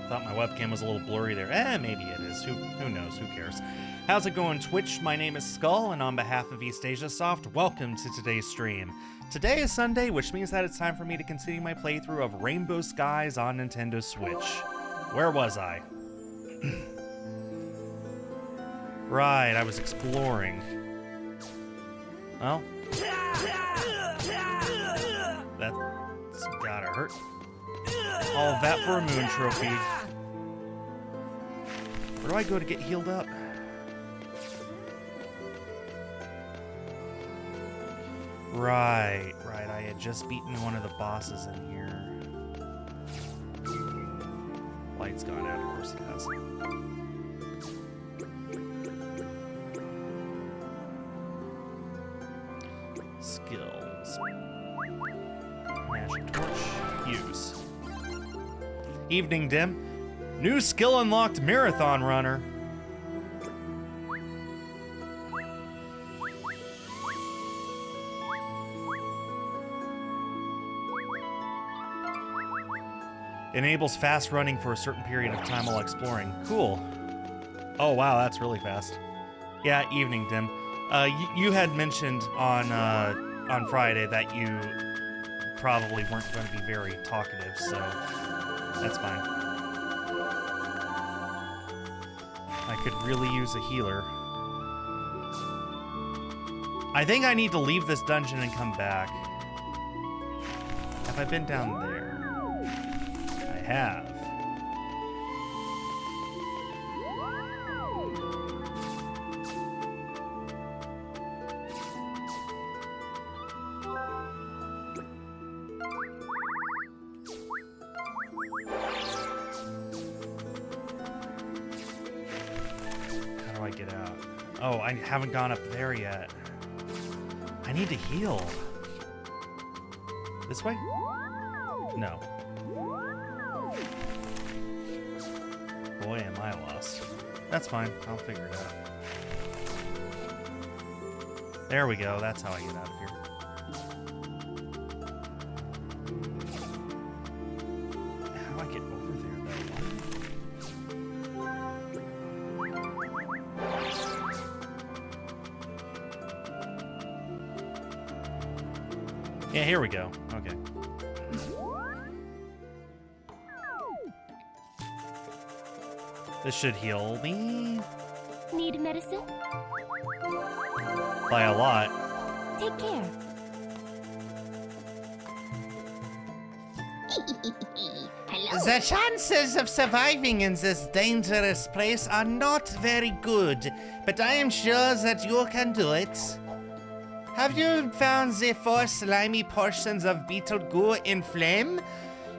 Thought my webcam was a little blurry there. Maybe it is. Who knows? Who cares? How's it going, Twitch? My name is Skull, and on behalf of East Asia Soft, welcome to today's stream. Today is Sunday, which means that it's time for me to continue my playthrough of Rainbow Skies on Nintendo Switch. Where was I? Right, I was exploring. Well, that's gotta hurt. All of that for a moon trophy. Where do I go to get healed up? Right. I had just beaten one of the bosses in here. Light's gone out, of course it has. Skills. Magic torch. Use. Evening dim. New skill unlocked, Marathon Runner. Enables fast running for a certain period of time while exploring. Cool. Oh wow, that's really fast. Yeah, evening dim. You had mentioned on Friday that you probably weren't going to be very talkative, so that's fine. I could really use a healer. I think I need to leave this dungeon and come back. Have I been down there? I have. Oh, I haven't gone up there yet. I need to heal. This way? No. Boy, am I lost. That's fine. I'll figure it out. There we go. That's how I get out of here. How do I get over there, though? Yeah, here we go. Okay. This should heal me. Need medicine? By a lot. Take care. The chances of surviving in this dangerous place are not very good, but I am sure that you can do it. Have you found the 4 slimy portions of beetle goo in flame?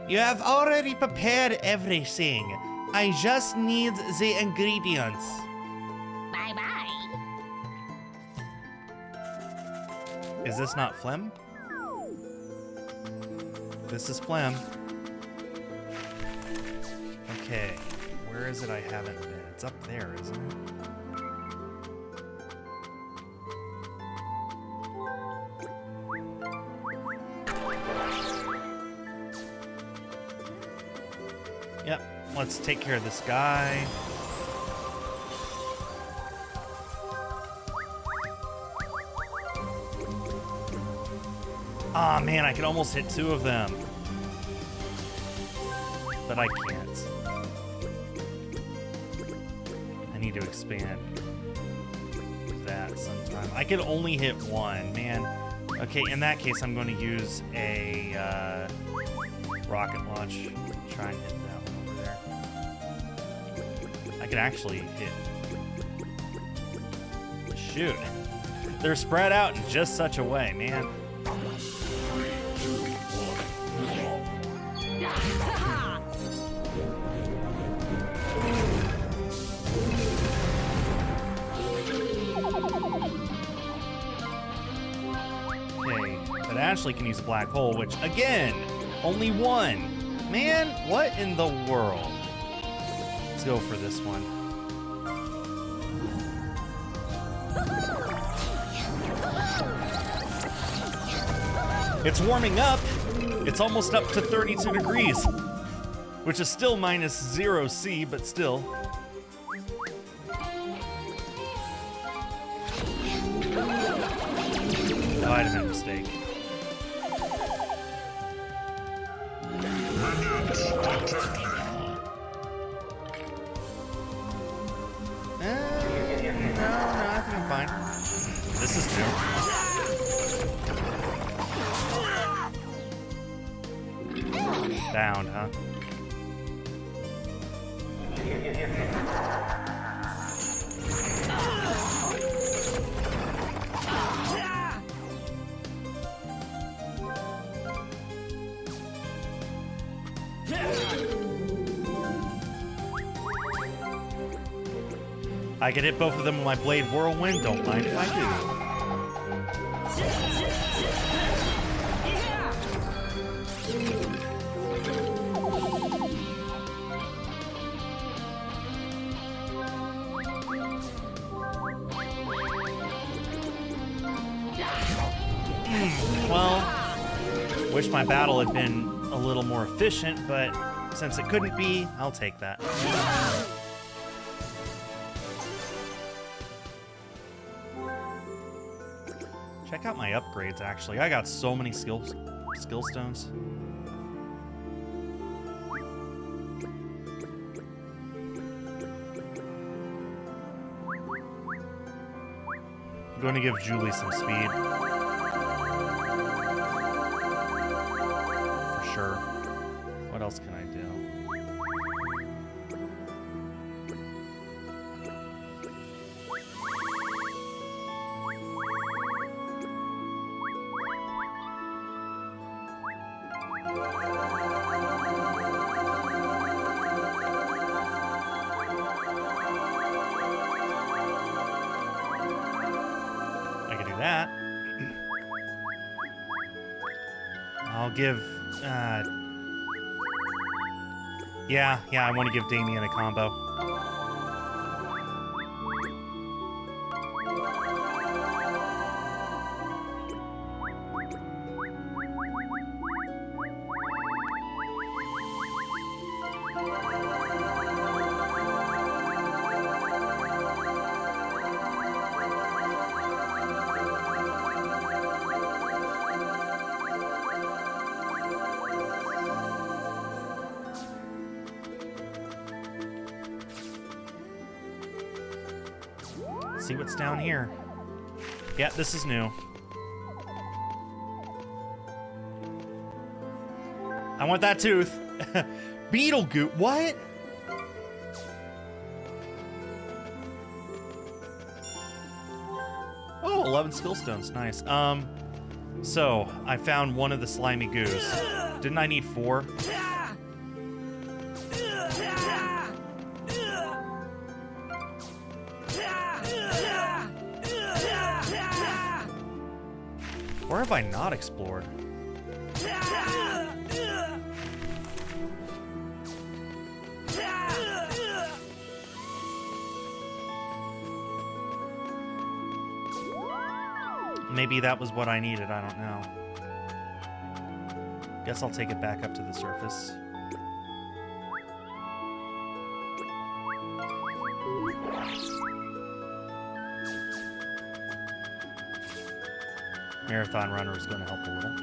You have already prepared everything. I just need the ingredients. Bye-bye. Is this not phlegm? This is phlegm. Okay, where is it I haven't been? It's up there, isn't it? Yep, let's take care of this guy. Aw, man, I could almost hit 2 of them. But I can't. I need to expand that sometime. I could only hit 1, man. Okay, in that case, I'm going to use a rocket launch. Try and hit that one over there. I could actually hit. Shoot. They're spread out in just such a way, man. Okay, but Ashley can use a black hole, which, again, only 1. Man, what in the world? Let's go for this one. It's warming up. It's almost up to 32 degrees. which is still minus 0C, but still. Oh, I made a mistake. No, I think I'm fine. This is new. Bound, huh? I can hit both of them with my Blade Whirlwind. Don't mind if I do. Well, wish my battle had been a little more efficient, but since it couldn't be, I'll take that. Check out my upgrades, actually. I got so many skill stones. I'm going to give Julie some speed. For sure. What else can I do? That. I'll give, yeah, I want to give Damien a combo. See what's down here. Yeah, this is new. I want that tooth. Beetle Goot, what? Oh, 11 skill stones, nice. So I found one of the slimy goos. Didn't I need 4? Where have I not explored? Maybe that was what I needed, I don't know. Guess I'll take it back up to the surface. Marathon Runner is going to help a little.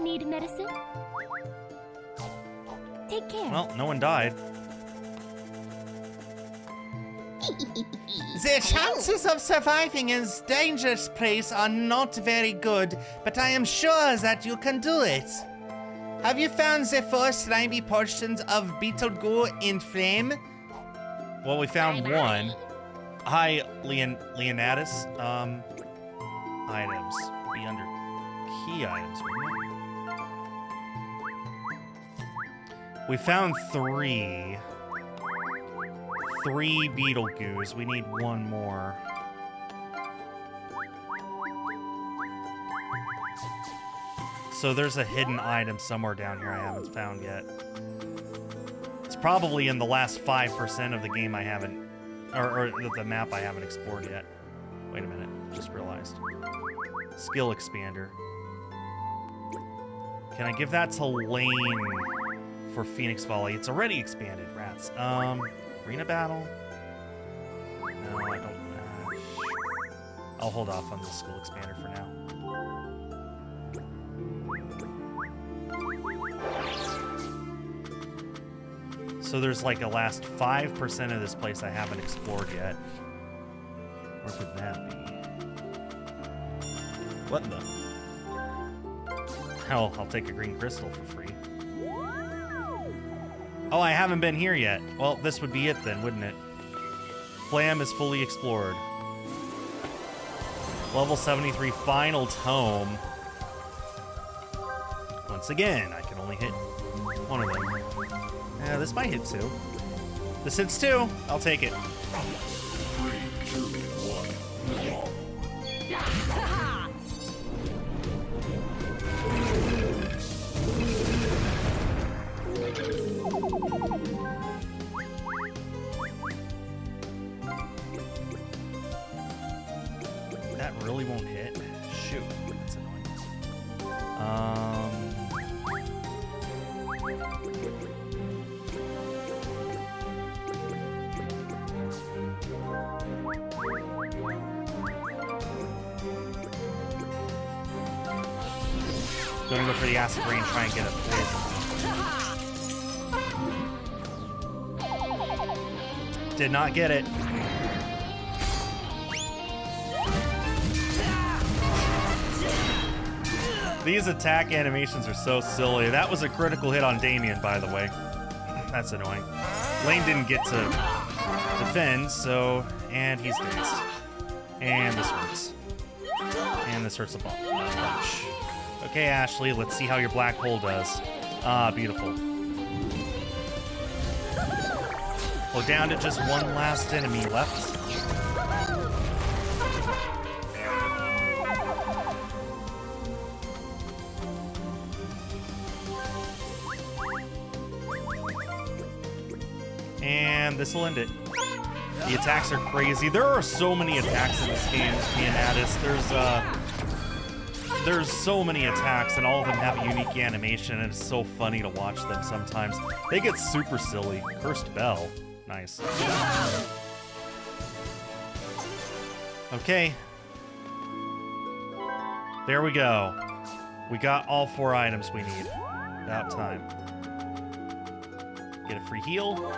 Need medicine? Take care. Well, no one died. The chances of surviving in this dangerous place are not very good, but I am sure that you can do it. Have you found the 4 slimy portions of Beetle Goo in flame? Well, we found one. Hi, Leonidas. Items. Be under key items, wouldn't it? We found 3. 3 Beetle Goos. We need 1 more. So there's a hidden item somewhere down here I haven't found yet. It's probably in the last 5% of the game I haven't, or the map I haven't explored yet. Wait a minute, just realized. Skill expander. Can I give that to Lane for Phoenix Volley? It's already expanded, rats. Arena Battle? No, I don't. I'll hold off on the skill expander for now. So there's like a last 5% of this place I haven't explored yet. Where could that be? What the? Hell, I'll take a green crystal for free. Oh, I haven't been here yet. Well, this would be it then, wouldn't it? Flam is fully explored. Level 73 Final Tome. Once again, I can only hit one of them. Yeah, this might hit 2. This hits 2. I'll take it. That really won't hit? Shoot, that's annoying. Gonna go for the acid rain, try and get a poison. Did not get it. These attack animations are so silly. That was a critical hit on Damien, by the way. That's annoying. Lane didn't get to defend, so... And he's dazed. And this hurts. And this hurts a bunch. Okay, Ashley, let's see how your black hole does. Ah, beautiful. Well, down to just one last enemy left. And this will end it. The attacks are crazy. There are so many attacks in this game, Leonidas. There's so many attacks, and all of them have a unique animation, and it's so funny to watch them sometimes. They get super silly. Cursed Bell. Nice. Okay. There we go. We got all 4 items we need. About time. Get a free heal.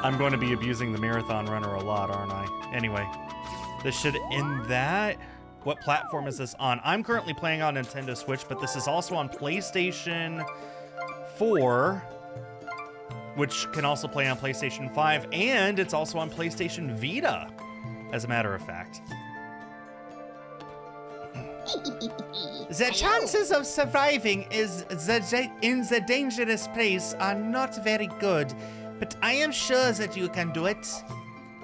I'm going to be abusing the marathon runner a lot, aren't I? Anyway, this should end that. What platform is this on? I'm currently playing on Nintendo Switch, but this is also on PlayStation 4, which can also play on PlayStation 5, and it's also on PlayStation Vita, as a matter of fact. The chances of surviving in the dangerous place are not very good, but I am sure that you can do it.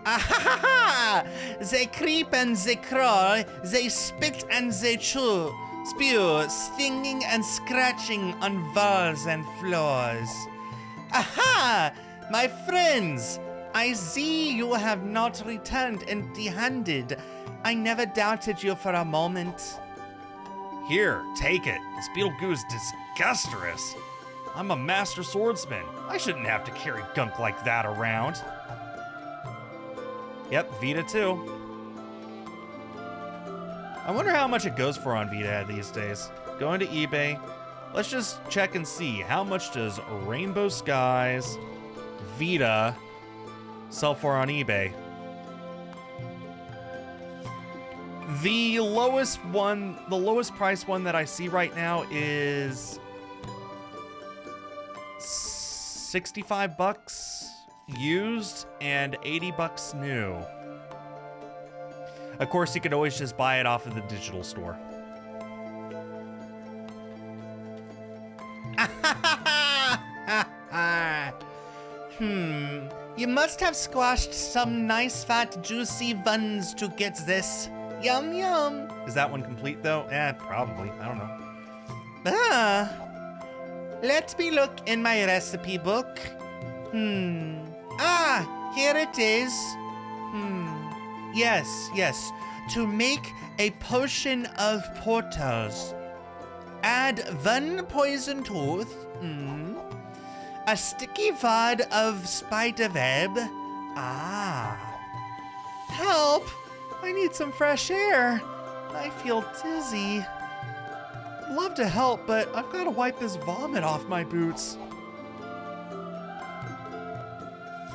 Ah-ha-ha-ha! They creep and they crawl, they spit and they spew, stinging and scratching on walls and floors. Aha! My friends, I see you have not returned empty-handed. I never doubted you for a moment. Here, take it. This beetle goo is disgusterous. I'm a master swordsman. I shouldn't have to carry gunk like that around. Yep, Vita too. I wonder how much it goes for on Vita these days. Going to eBay. Let's just check and see. How much does Rainbow Skies Vita sell for on eBay? The lowest price one that I see right now is $65 used and $80 new. Of course, you could always just buy it off of the digital store. must have squashed some nice fat juicy buns to get this. Yum yum. Is that one complete though? Probably. I don't know. Let me look in my recipe book. Here it is. Yes. To make a potion of portals. Add one poison tooth. A sticky wad of spiderweb. Help! I need some fresh air. I feel dizzy. I'd love to help, but I've got to wipe this vomit off my boots.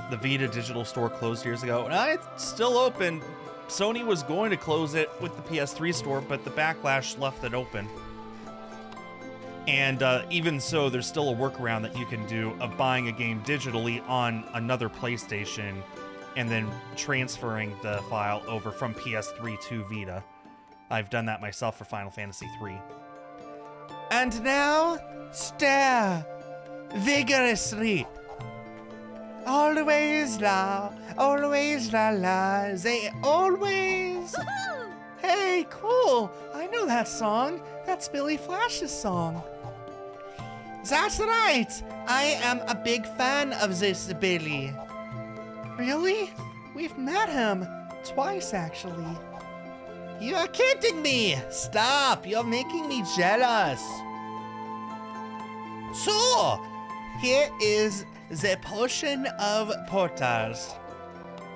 The Vita digital store closed years ago. It's still open. Sony was going to close it with the PS3 store, but the backlash left it open. And even so, there's still a workaround that you can do of buying a game digitally on another PlayStation and then transferring the file over from PS3 to Vita. I've done that myself for Final Fantasy III. And now, stare vigorously. Always la, they always. Hey, cool. I know that song. That's Billy Flash's song. That's right. I am a big fan of this Billy. Really? We've met him twice, actually. You're kidding me! Stop! You're making me jealous. So, here is the potion of portals.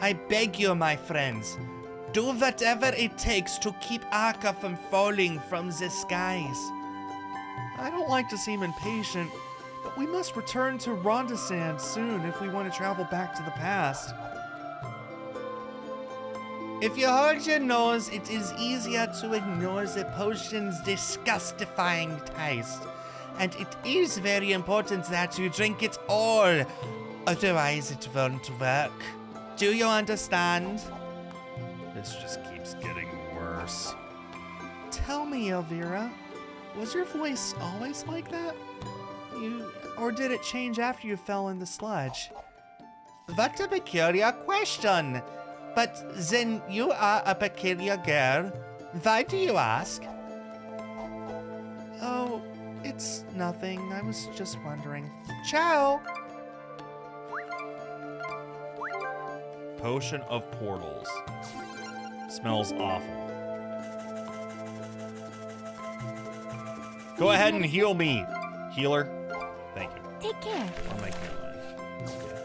I beg you, my friends, do whatever it takes to keep Akka from falling from the skies. I don't like to seem impatient, but we must return to Rondesand soon if we want to travel back to the past. If you hold your nose, it is easier to ignore the potion's disgustifying taste. And it is very important that you drink it all, otherwise it won't work. Do you understand? This just keeps getting worse. Tell me, Elvira, was your voice always like that? Or did it change after you fell in the sludge? What a peculiar question! But then you are a peculiar girl. Why do you ask? Oh, it's nothing. I was just wondering. Ciao! Potion of Portals. Smells awful. Go ahead and heal me, healer. Thank you. Take care. I'll make your life. Okay.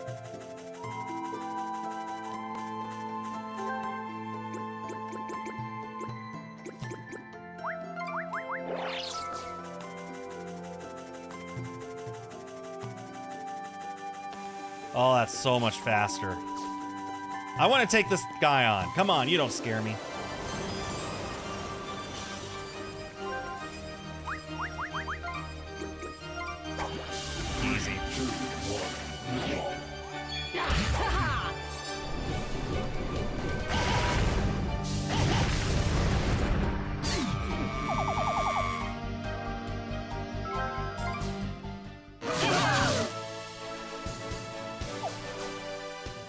Oh, that's so much faster. I want to take this guy on. Come on, you don't scare me. Easy.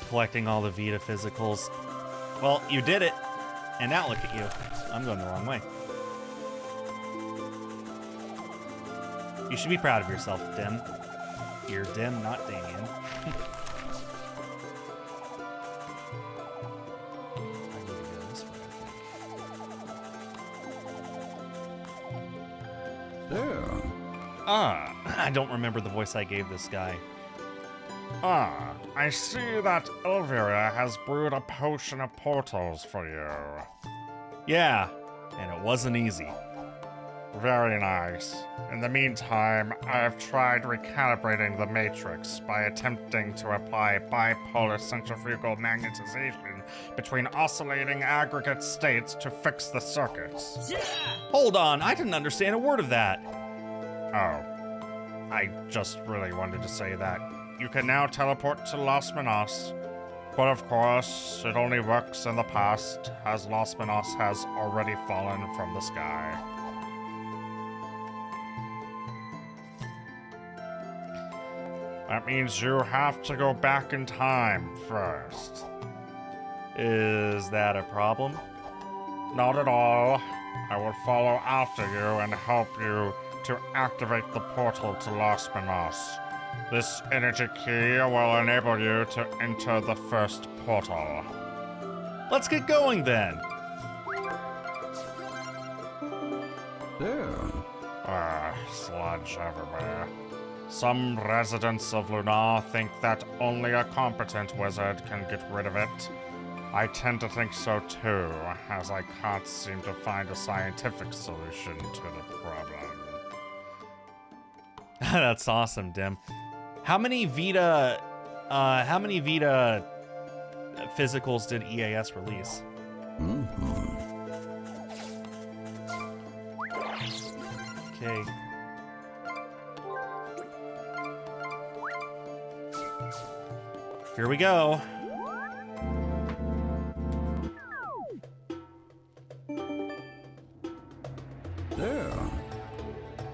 Collecting all the Vita physicals. Well, you did it. And now look at you. I'm going the wrong way. You should be proud of yourself, Dim. You're Dim, not Damien. I need to go this way, I think. There. I don't remember the voice I gave this guy. I see that Elvira has brewed a potion of portals for you. Yeah, and it wasn't easy. Very nice. In the meantime, I have tried recalibrating the matrix by attempting to apply bipolar centrifugal magnetization between oscillating aggregate states to fix the circuits. Hold on, I didn't understand a word of that. Oh. I just really wanted to say that. You can now teleport to Las Minas. But of course, it only works in the past, as Las Minas has already fallen from the sky. That means you have to go back in time first. Is that a problem? Not at all. I will follow after you and help you to activate the portal to Las Minas. This energy key will enable you to enter the first portal. Let's get going then. Sludge everywhere. Some residents of Lunar think that only a competent wizard can get rid of it. I tend to think so too, as I can't seem to find a scientific solution to the problem. That's awesome, Dim. How many Vita physicals did EAS release? Okay. Here we go.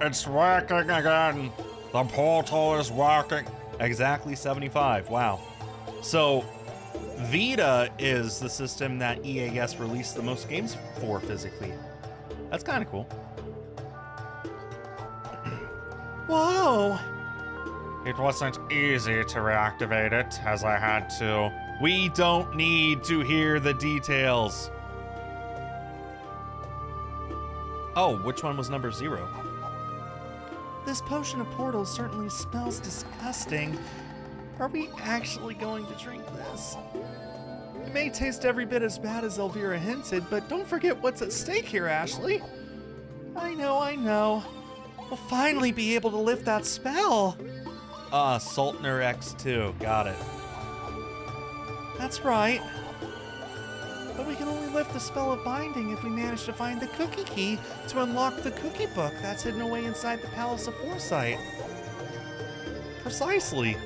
It's working again. The portal is working. Exactly 75. Wow. So, Vita is the system that EAS released the most games for physically. That's kind of cool. Whoa! It wasn't easy to reactivate it, as I had to. We don't need to hear the details. Oh, which one was number 0? This potion of portal certainly smells disgusting. Are we actually going to drink this? It may taste every bit as bad as Elvira hinted, but don't forget what's at stake here, Ashley. I know. We'll finally be able to lift that spell. Sultner X2, got it. That's right. But we can only lift the spell of binding if we manage to find the cookie key to unlock the cookie book that's hidden away inside the Palace of Foresight. Precisely.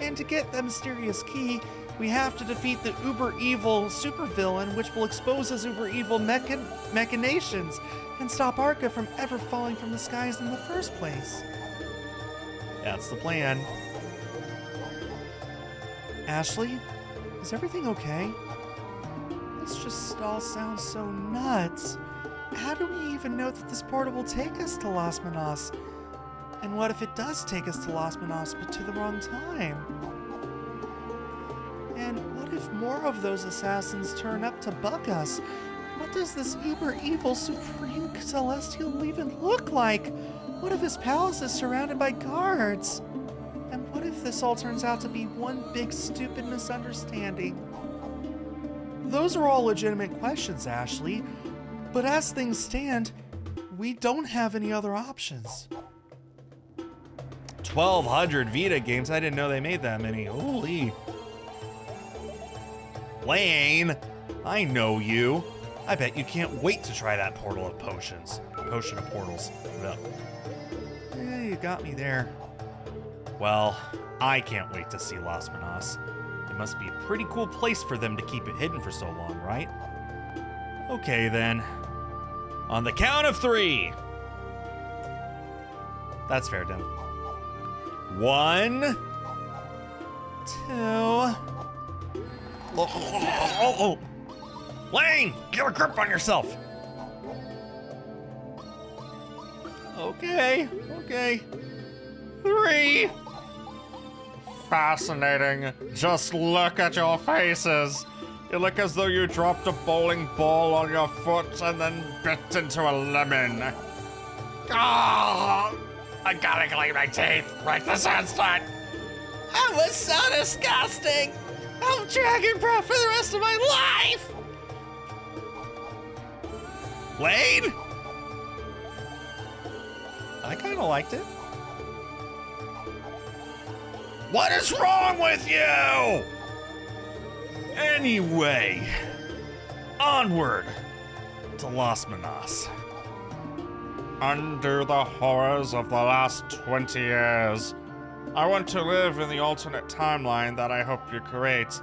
And to get the mysterious key, we have to defeat the uber-evil supervillain, which will expose his uber-evil machinations and stop Arca from ever falling from the skies in the first place. That's the plan. Ashley, is everything okay? This just all sounds so nuts. How do we even know that this portal will take us to Las Minas? And what if it does take us to Las Minas, but to the wrong time? And what if more of those assassins turn up to bug us? What does this uber-evil Supreme Celestial even look like? What if his palace is surrounded by guards? And what if this all turns out to be one big stupid misunderstanding? Those are all legitimate questions, Ashley. But as things stand, we don't have any other options. 1,200 Vita games? I didn't know they made that many. Holy. Lane, I know you. I bet you can't wait to try that portal of potions. Potion of portals. No. Yeah, you got me there. Well, I can't wait to see Las Minas. It must be a pretty cool place for them to keep it hidden for so long, right? Okay, then. On the count of 3. That's fair, Dim. 1, 2. Oh. Lane, get a grip on yourself. Okay. 3. Fascinating. Just look at your faces. You look as though you dropped a bowling ball on your foot and then bit into a lemon. Oh, I gotta clean my teeth. Right this instant. That was so disgusting! I'm dragon breath for the rest of my life! Lane? I kind of liked it. What is wrong with you? Anyway, onward to Las Minas. Undo the horrors of the last 20 years. I want to live in the alternate timeline that I hope you create,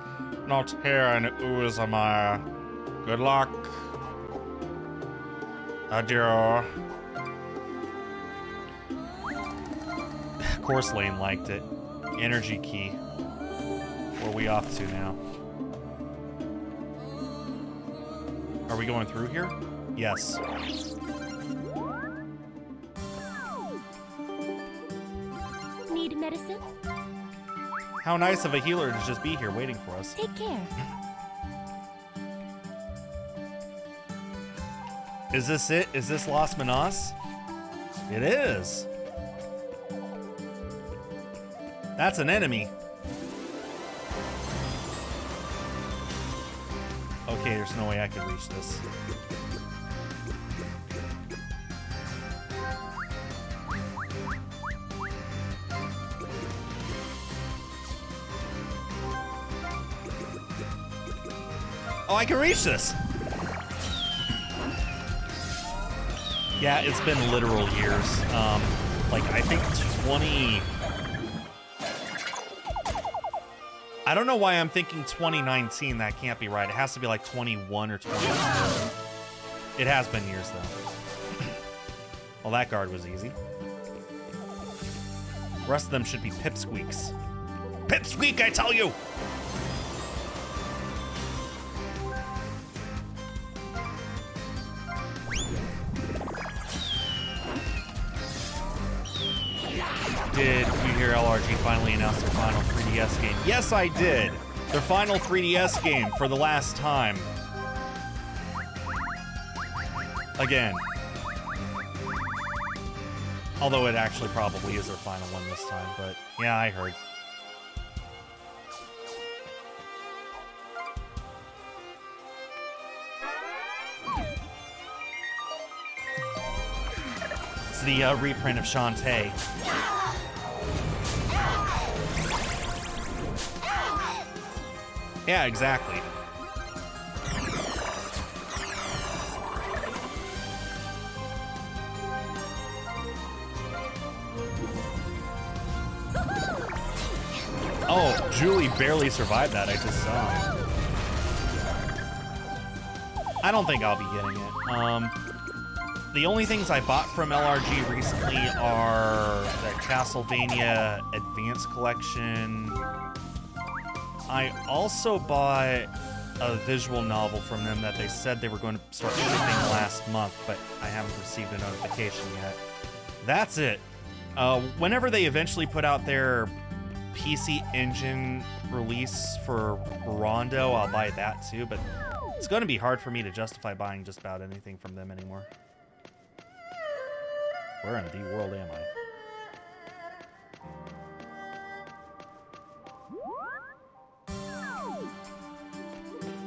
not here in Uzamaya. Good luck. Adieu. Of course Lane liked it. Energy key. Where are we off to now? Are we going through here? Yes. Need medicine? How nice of a healer to just be here waiting for us. Take care. Is this it? Is this Las Manas? It is. That's an enemy. Okay, there's no way I can reach this. Oh, I can reach this. Yeah, it's been literal years. Like, I think 20... I don't know why I'm thinking 2019. That can't be right. It has to be like 21 or 22. It has been years, though. Well, that guard was easy. The rest of them should be pipsqueaks. Pipsqueak, I tell you! Did you hear LRG finally announced their final 3DS game? Yes, I did. Their final 3DS game for the last time. Again. Although it actually probably is their final one this time, but yeah, I heard. It's the reprint of Shantae. Yeah, exactly. Oh, Julie barely survived that, I just saw. I don't think I'll be getting it. The only things I bought from LRG recently are the Castlevania Advance Collection. I also bought a visual novel from them that they said they were going to start shipping last month, but I haven't received a notification yet. That's it. Whenever they eventually put out their PC Engine release for Rondo, I'll buy that too, but it's going to be hard for me to justify buying just about anything from them anymore. Where in the world am I?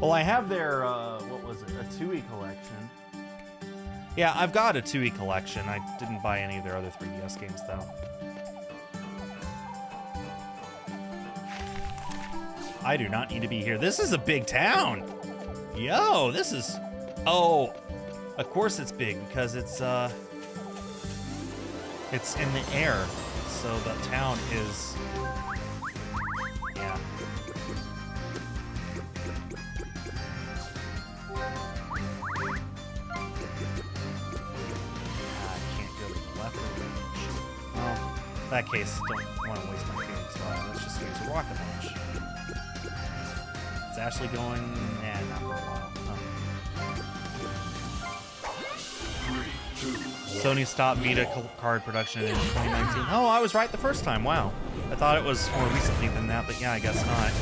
Well, I have their, what was it, a TUI collection. Yeah, I've got a TUI collection. I didn't buy any of their other 3DS games, though. I do not need to be here. This is a big town! Yo, this is... Oh, of course it's big, because it's in the air. So the town is... Yeah. In that case, don't want to waste my Phoenix Fire. Let's just use a rocket launch. Is Ashley going? Nah, not for a while. Sony stopped Vita card production in 2019. Oh, I was right the first time. Wow. I thought it was more recently than that, but yeah, I guess not.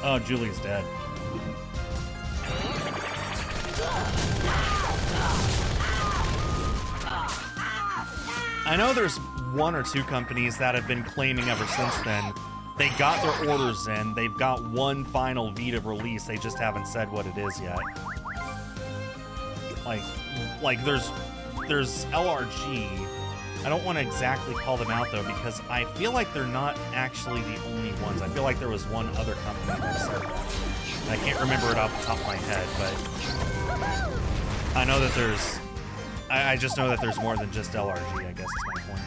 Oh, Julie's dead. I know there's one or two companies that have been claiming ever since then. They got their orders in. They've got one final Vita release. They just haven't said what it is yet. Like there's LRG. I don't want to exactly call them out, though, because I feel like they're not actually the only ones. I feel like there was one other company that said that. I can't remember it off the top of my head, but... I know that there's... I just know that there's more than just LRG, I guess is my point.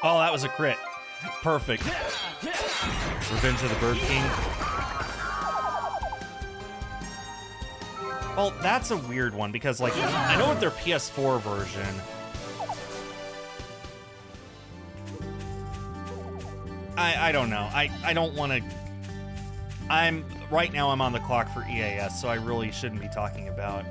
Oh, that was a crit. Perfect. Revenge of the Bird King. Well, that's a weird one because, like, I know with their PS4 version, I don't know. I don't want to. Right now I'm on the clock for EAS, so I really shouldn't be talking about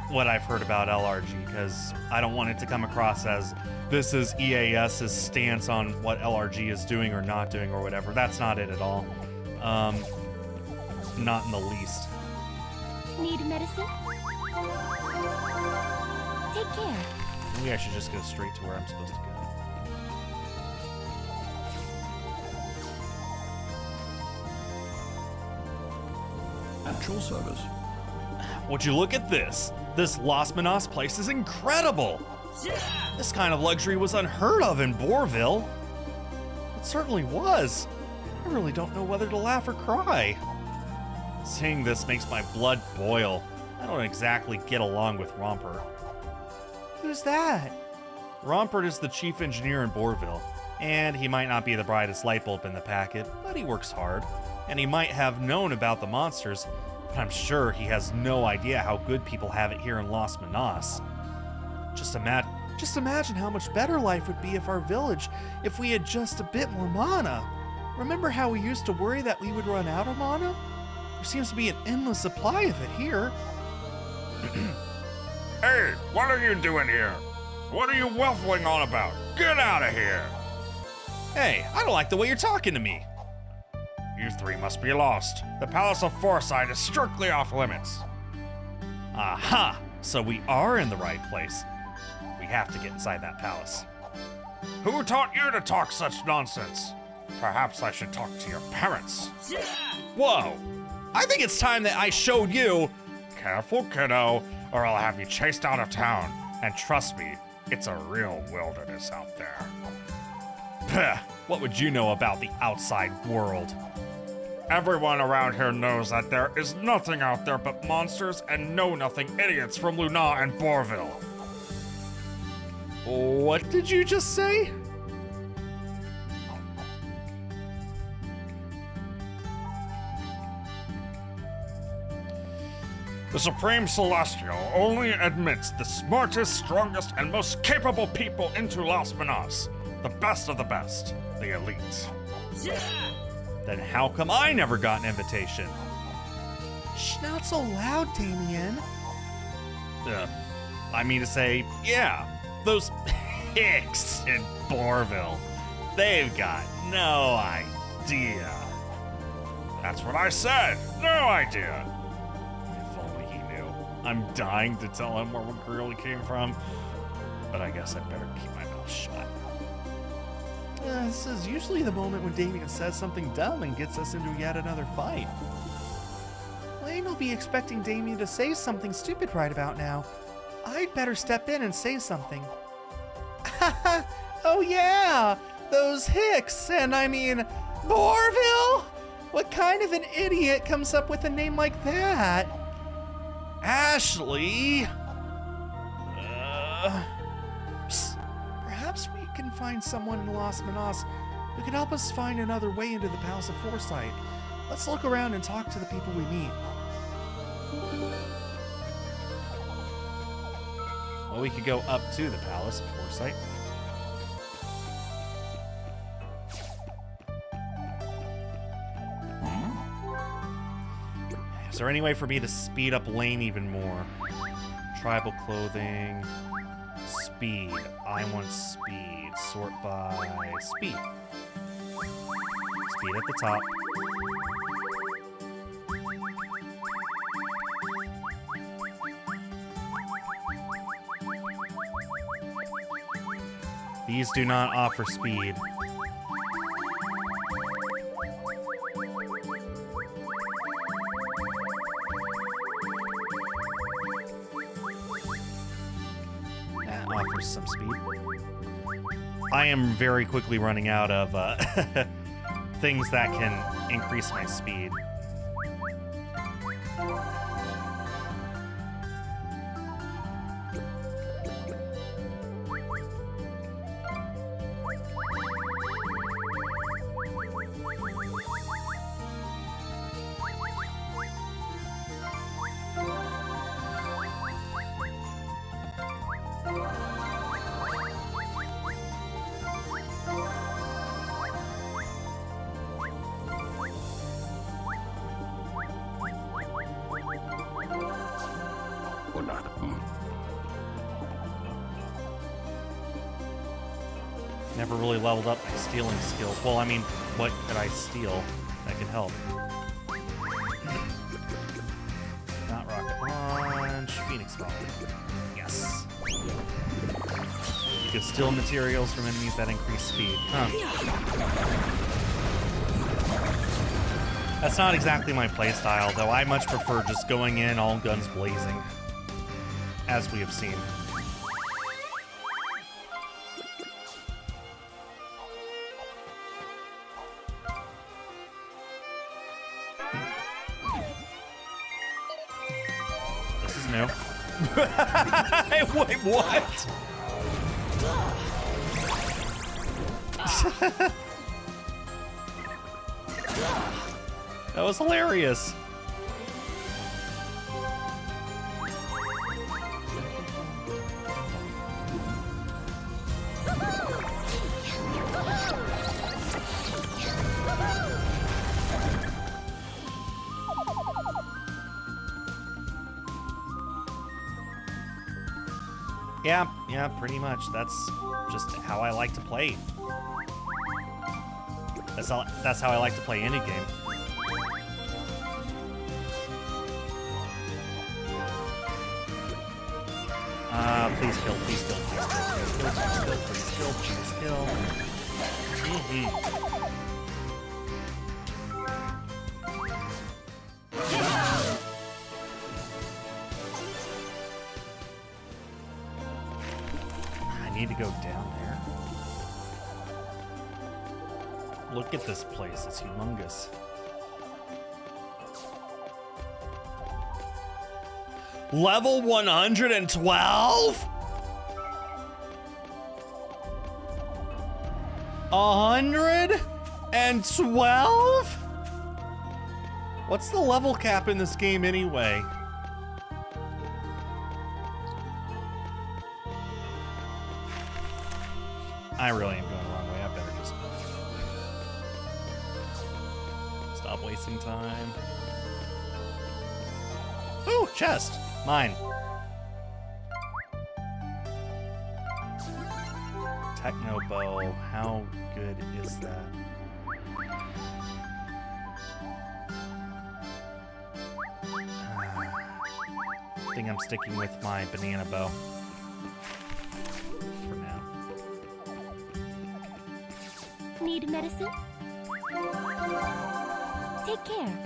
what I've heard about LRG because I don't want it to come across as this is EAS's stance on what LRG is doing or not doing or whatever. That's not it at all. Not in the least. Need medicine? Take care. Maybe I should just go straight to where I'm supposed to go. At your service. Would you look at this? This Las Manas place is incredible! This kind of luxury was unheard of in Boarville. It certainly was. I really don't know whether to laugh or cry. Seeing this makes my blood boil. I don't exactly get along with Romper. Who's that? Romper is the chief engineer in Boarville, and he might not be the brightest light bulb in the packet, but he works hard, and he might have known about the monsters, but I'm sure he has no idea how good people have it here in Las Manas. Just imagine how much better life would be if our village, if we had just a bit more mana. Remember how we used to worry that we would run out of mana? There seems to be an endless supply of it here. Hey, what are you doing here? What are you waffling on about? Get out of here! Hey, I don't like the way you're talking to me. You three must be lost. The Palace of Foresight is strictly off limits. Aha! So we are in the right place. We have to get inside that palace. Who taught you to talk such nonsense? Perhaps I should talk to your parents. Whoa! I think it's time that I showed you. Careful, kiddo, or I'll have you chased out of town. And trust me, it's a real wilderness out there. Pah, what would you know about the outside world? Everyone around here knows that there is nothing out there but monsters and know-nothing idiots from Luna and Boarville. What did you just say? The Supreme Celestial only admits the smartest, strongest, and most capable people into Las Manas. The best of the best. The elite. Then how come I never got an invitation? Shh, not so loud, Damien. I mean to say, yeah, those hicks in Boarville. They've got no idea. That's what I said. No idea. If only he knew. I'm dying to tell him where we really came from, but I guess I'd better keep my mouth shut. This is usually the moment when Damien says something dumb and gets us into yet another fight. Lane will be expecting Damien to say something stupid right about now. I'd better step in and say something. Oh yeah, those hicks, and I mean, Boarville? What kind of an idiot comes up with a name like that? Ashley! Psst. Perhaps we can find someone in Las Manas who can help us find another way into the Palace of Foresight. Let's look around and talk to the people we meet. Well, we could go up to the Palace of Foresight. Is there any way for me to speed up Lane even more? Tribal clothing. Speed. I want speed. Sort by speed. Speed at the top. These do not offer speed. That offers some speed. I am very quickly running out of things that can increase my speed. Never really leveled up my stealing skills. Well, I mean, what could I steal that could help? Not Rocket Launch, Phoenix Volley. Yes. You could steal materials from enemies that increase speed. Huh. That's not exactly my playstyle, though. I much prefer just going in all guns blazing, as we have seen. This is new. Wait, what? That was hilarious. Yeah, pretty much. That's just how I like to play. That's how I like to play any game. Please kill, please kill, please kill, please kill, please kill, please kill, please kill. I need to go down there. Look at this place, it's humongous. Level 112? 112? What's the level cap in this game anyway? I really am going the wrong way. I better just stop wasting time. Ooh, chest. Mine. Techno bow. How good is that? I think I'm sticking with my banana bow for now. Need medicine? Take care.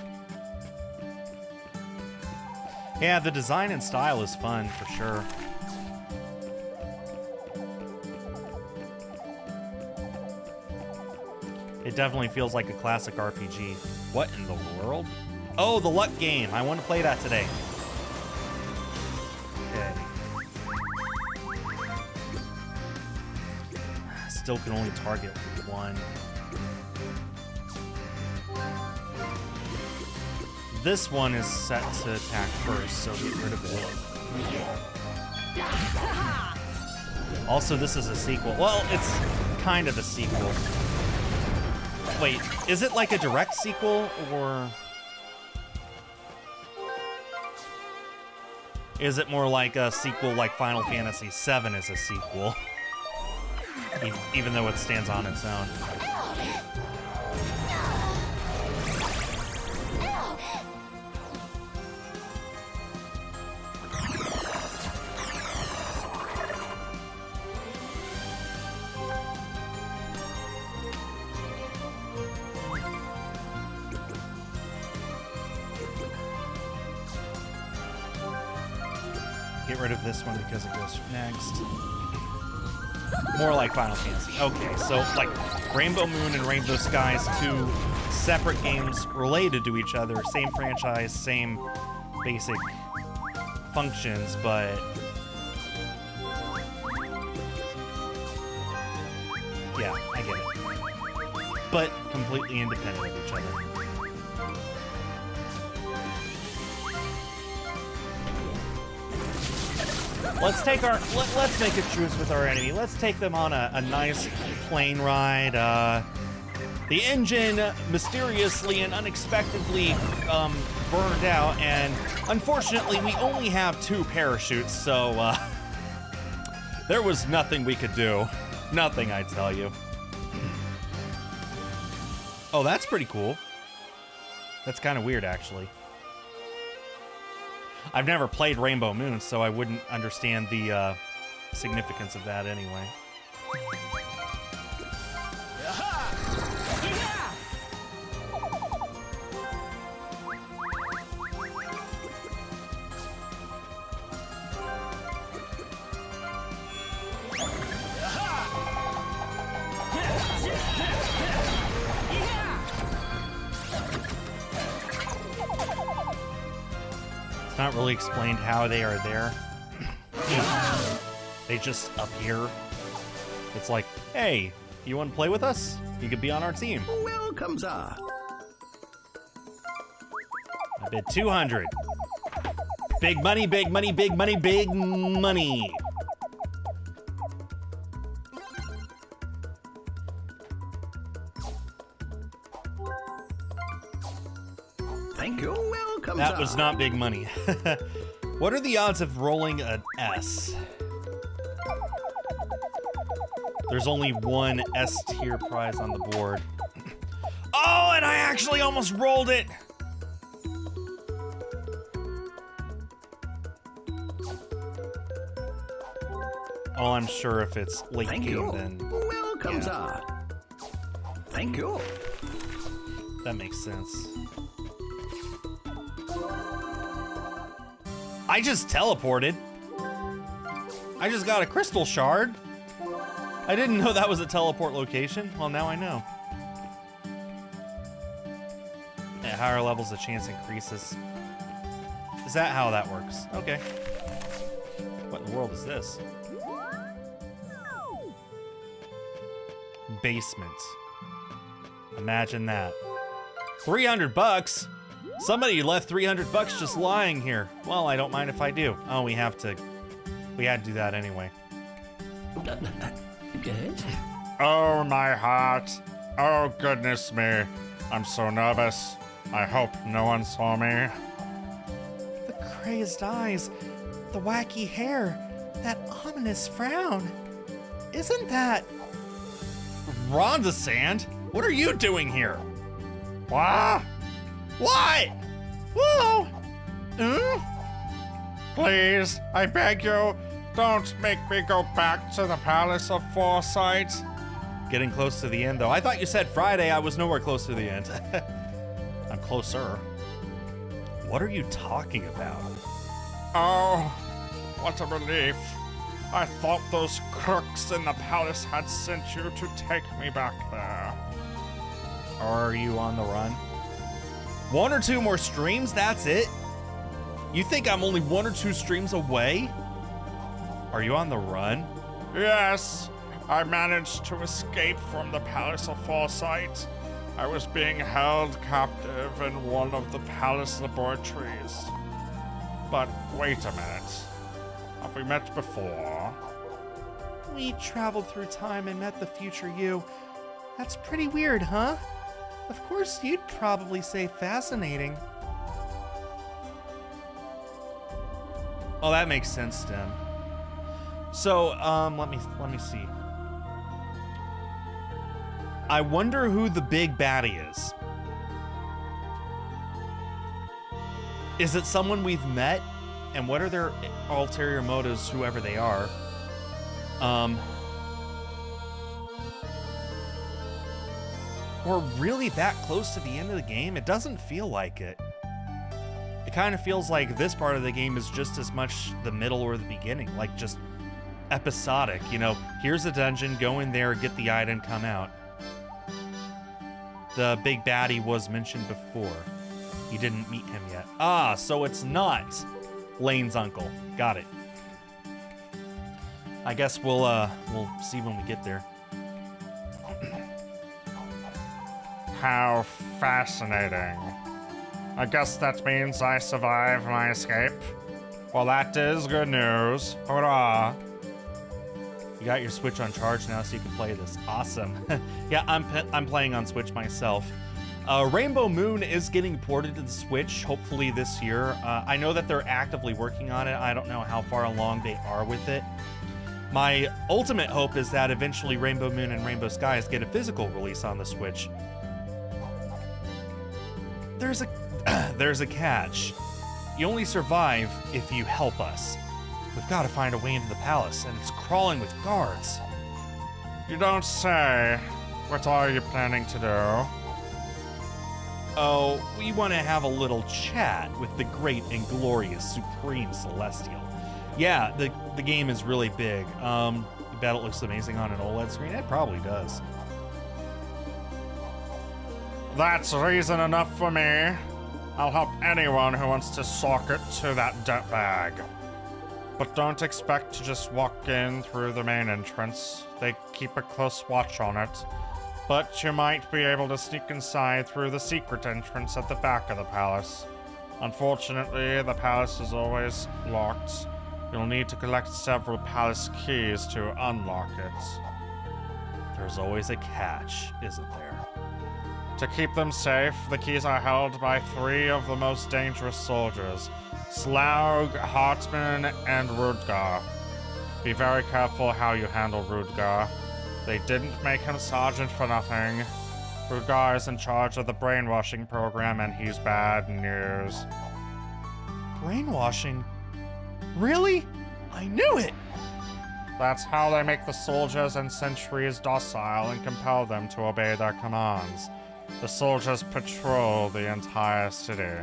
Yeah, the design and style is fun for sure. It definitely feels like a classic RPG. What in the world? Oh, the luck game. I want to play that today. Okay. Still can only target one. This one is set to attack first, so get rid of it. Also, this is a sequel. Well, it's kind of a sequel. Wait, is it like a direct sequel, or is it more like a sequel like Final Fantasy VII is a sequel? Even though it stands on its own. get rid of this one because it goes next. More like Final Fantasy. Okay, so like Rainbow Moon and Rainbow Skies, two separate games related to each other, same franchise, same basic functions, but yeah, I get it. But completely independent of each other. Let's make a truce with our enemy. Let's take them on a nice plane ride. The engine mysteriously and unexpectedly burned out, and unfortunately we only have 2 parachutes, so there was nothing we could do. Nothing, I tell you. Oh, that's pretty cool. That's kind of weird, actually. I've never played Rainbow Moon, so I wouldn't understand the significance of that anyway. It's not really explained how they are there. They just appear. It's like, hey, you want to play with us? You could be on our team. Welcome, sir. I bid 200. Big money, big money, big money, big money. Thank you. Welcome, That sir. was not big money. What are the odds of rolling an S? There's only one S tier prize on the board. Oh, and I actually almost rolled it. Oh, I'm sure if it's late Thank game, you. then Welcome, yeah. sir. Thank you. that makes sense. I just teleported. I just got a crystal shard. I didn't know that was a teleport location. Well, now I know. At higher levels, the chance increases. Is that how that works? Okay. What in the world is this? Basement. Imagine that. 300 bucks? Somebody left 300 bucks just lying here. Well, I don't mind if I do. Oh, we had to do that anyway. Yes? Oh, my heart. Oh, goodness me. I'm so nervous. I hope no one saw me. The crazed eyes, the wacky hair, that ominous frown. Isn't that... Rhonda Sand? What are you doing here? What? What? Whoa! Please, I beg you, don't make me go back to the Palace of Foresight. Getting close to the end, though. I thought you said Friday. I was nowhere close to the end. I'm closer. What are you talking about? Oh, what a relief. I thought those crooks in the palace had sent you to take me back there. Are you on the run? 1 or 2 more streams? That's it? You think I'm only 1 or 2 streams away? Are you on the run? Yes, I managed to escape from the Palace of Foresight. I was being held captive in one of the palace laboratories. But wait a minute. Have we met before? We traveled through time and met the future you. That's pretty weird, huh? Of course, you'd probably say fascinating. Oh, that makes sense, Tim. So, let me see. I wonder who the big baddie is. Is it someone we've met? And what are their ulterior motives, whoever they are? We're really that close to the end of the game? It doesn't feel like it. It kind of feels like this part of the game is just as much the middle or the beginning, like just episodic. You know, here's a dungeon, go in there, get the item, come out. The big baddie was mentioned before. You didn't meet him yet. Ah, so it's not Lane's uncle. Got it. I guess we'll see when we get there. How fascinating. I guess that means I survived my escape. Well, that is good news. Hurrah. You got your Switch on charge now, so you can play this. Awesome. Yeah, I'm playing on Switch myself. Rainbow Moon is getting ported to the Switch, hopefully this year. I know that they're actively working on it. I don't know how far along they are with it. My ultimate hope is that eventually Rainbow Moon and Rainbow Skies get a physical release on the Switch. There's a catch. You only survive if you help us. We've got to find a way into the palace, and it's crawling with guards. You don't say. What are you planning to do? Oh, we want to have a little chat with the great and glorious Supreme Celestial. Yeah, the game is really big. You bet it looks amazing on an OLED screen? It probably does. That's reason enough for me. I'll help anyone who wants to sock it to that dirtbag. But don't expect to just walk in through the main entrance. They keep a close watch on it. But you might be able to sneak inside through the secret entrance at the back of the palace. Unfortunately, the palace is always locked. You'll need to collect several palace keys to unlock it. There's always a catch, isn't there? To keep them safe, the keys are held by 3 of the most dangerous soldiers, Slaug, Hartman, and Rudgar. Be very careful how you handle Rudgar. They didn't make him sergeant for nothing. Rudgar is in charge of the brainwashing program, and he's bad news. Brainwashing? Really? I knew it! That's how they make the soldiers and sentries docile and compel them to obey their commands. The soldiers patrol the entire city.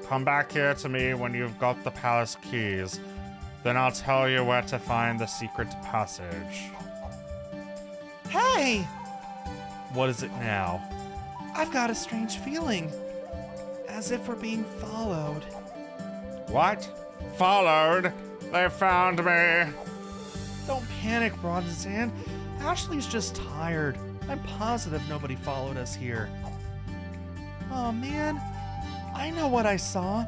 Come back here to me when you've got the palace keys. Then I'll tell you where to find the secret passage. Hey! What is it now? I've got a strange feeling. As if we're being followed. What? Followed? They found me. Don't panic, Bronzan. Ashley's just tired. I'm positive nobody followed us here. Oh man, I know what I saw.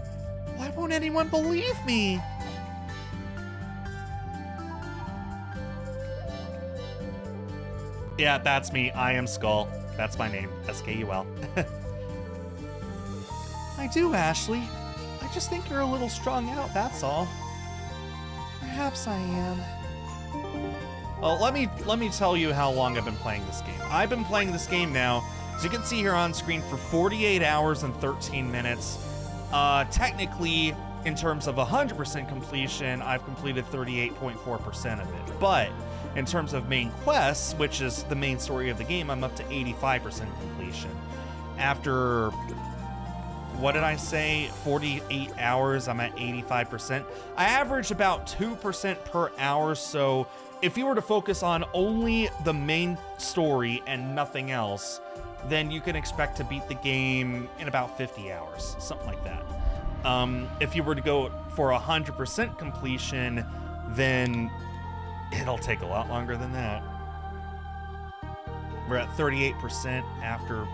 Why won't anyone believe me? Yeah, that's me. I am Skull. That's my name. S-K-U-L. I do, Ashley. I just think you're a little strung out, that's all. Perhaps I am. Well, let me tell you how long I've been playing this game. I've been playing this game now, as you can see here on screen, for 48 hours and 13 minutes. Technically, in terms of 100% completion, I've completed 38.4% of it. But in terms of main quests, which is the main story of the game, I'm up to 85% completion. After, what did I say, 48 hours, I'm at 85%. I average about 2% per hour, so if you were to focus on only the main story and nothing else, then you can expect to beat the game in about 50 hours, something like that. If you were to go for 100% completion, then it'll take a lot longer than that. We're at 38% after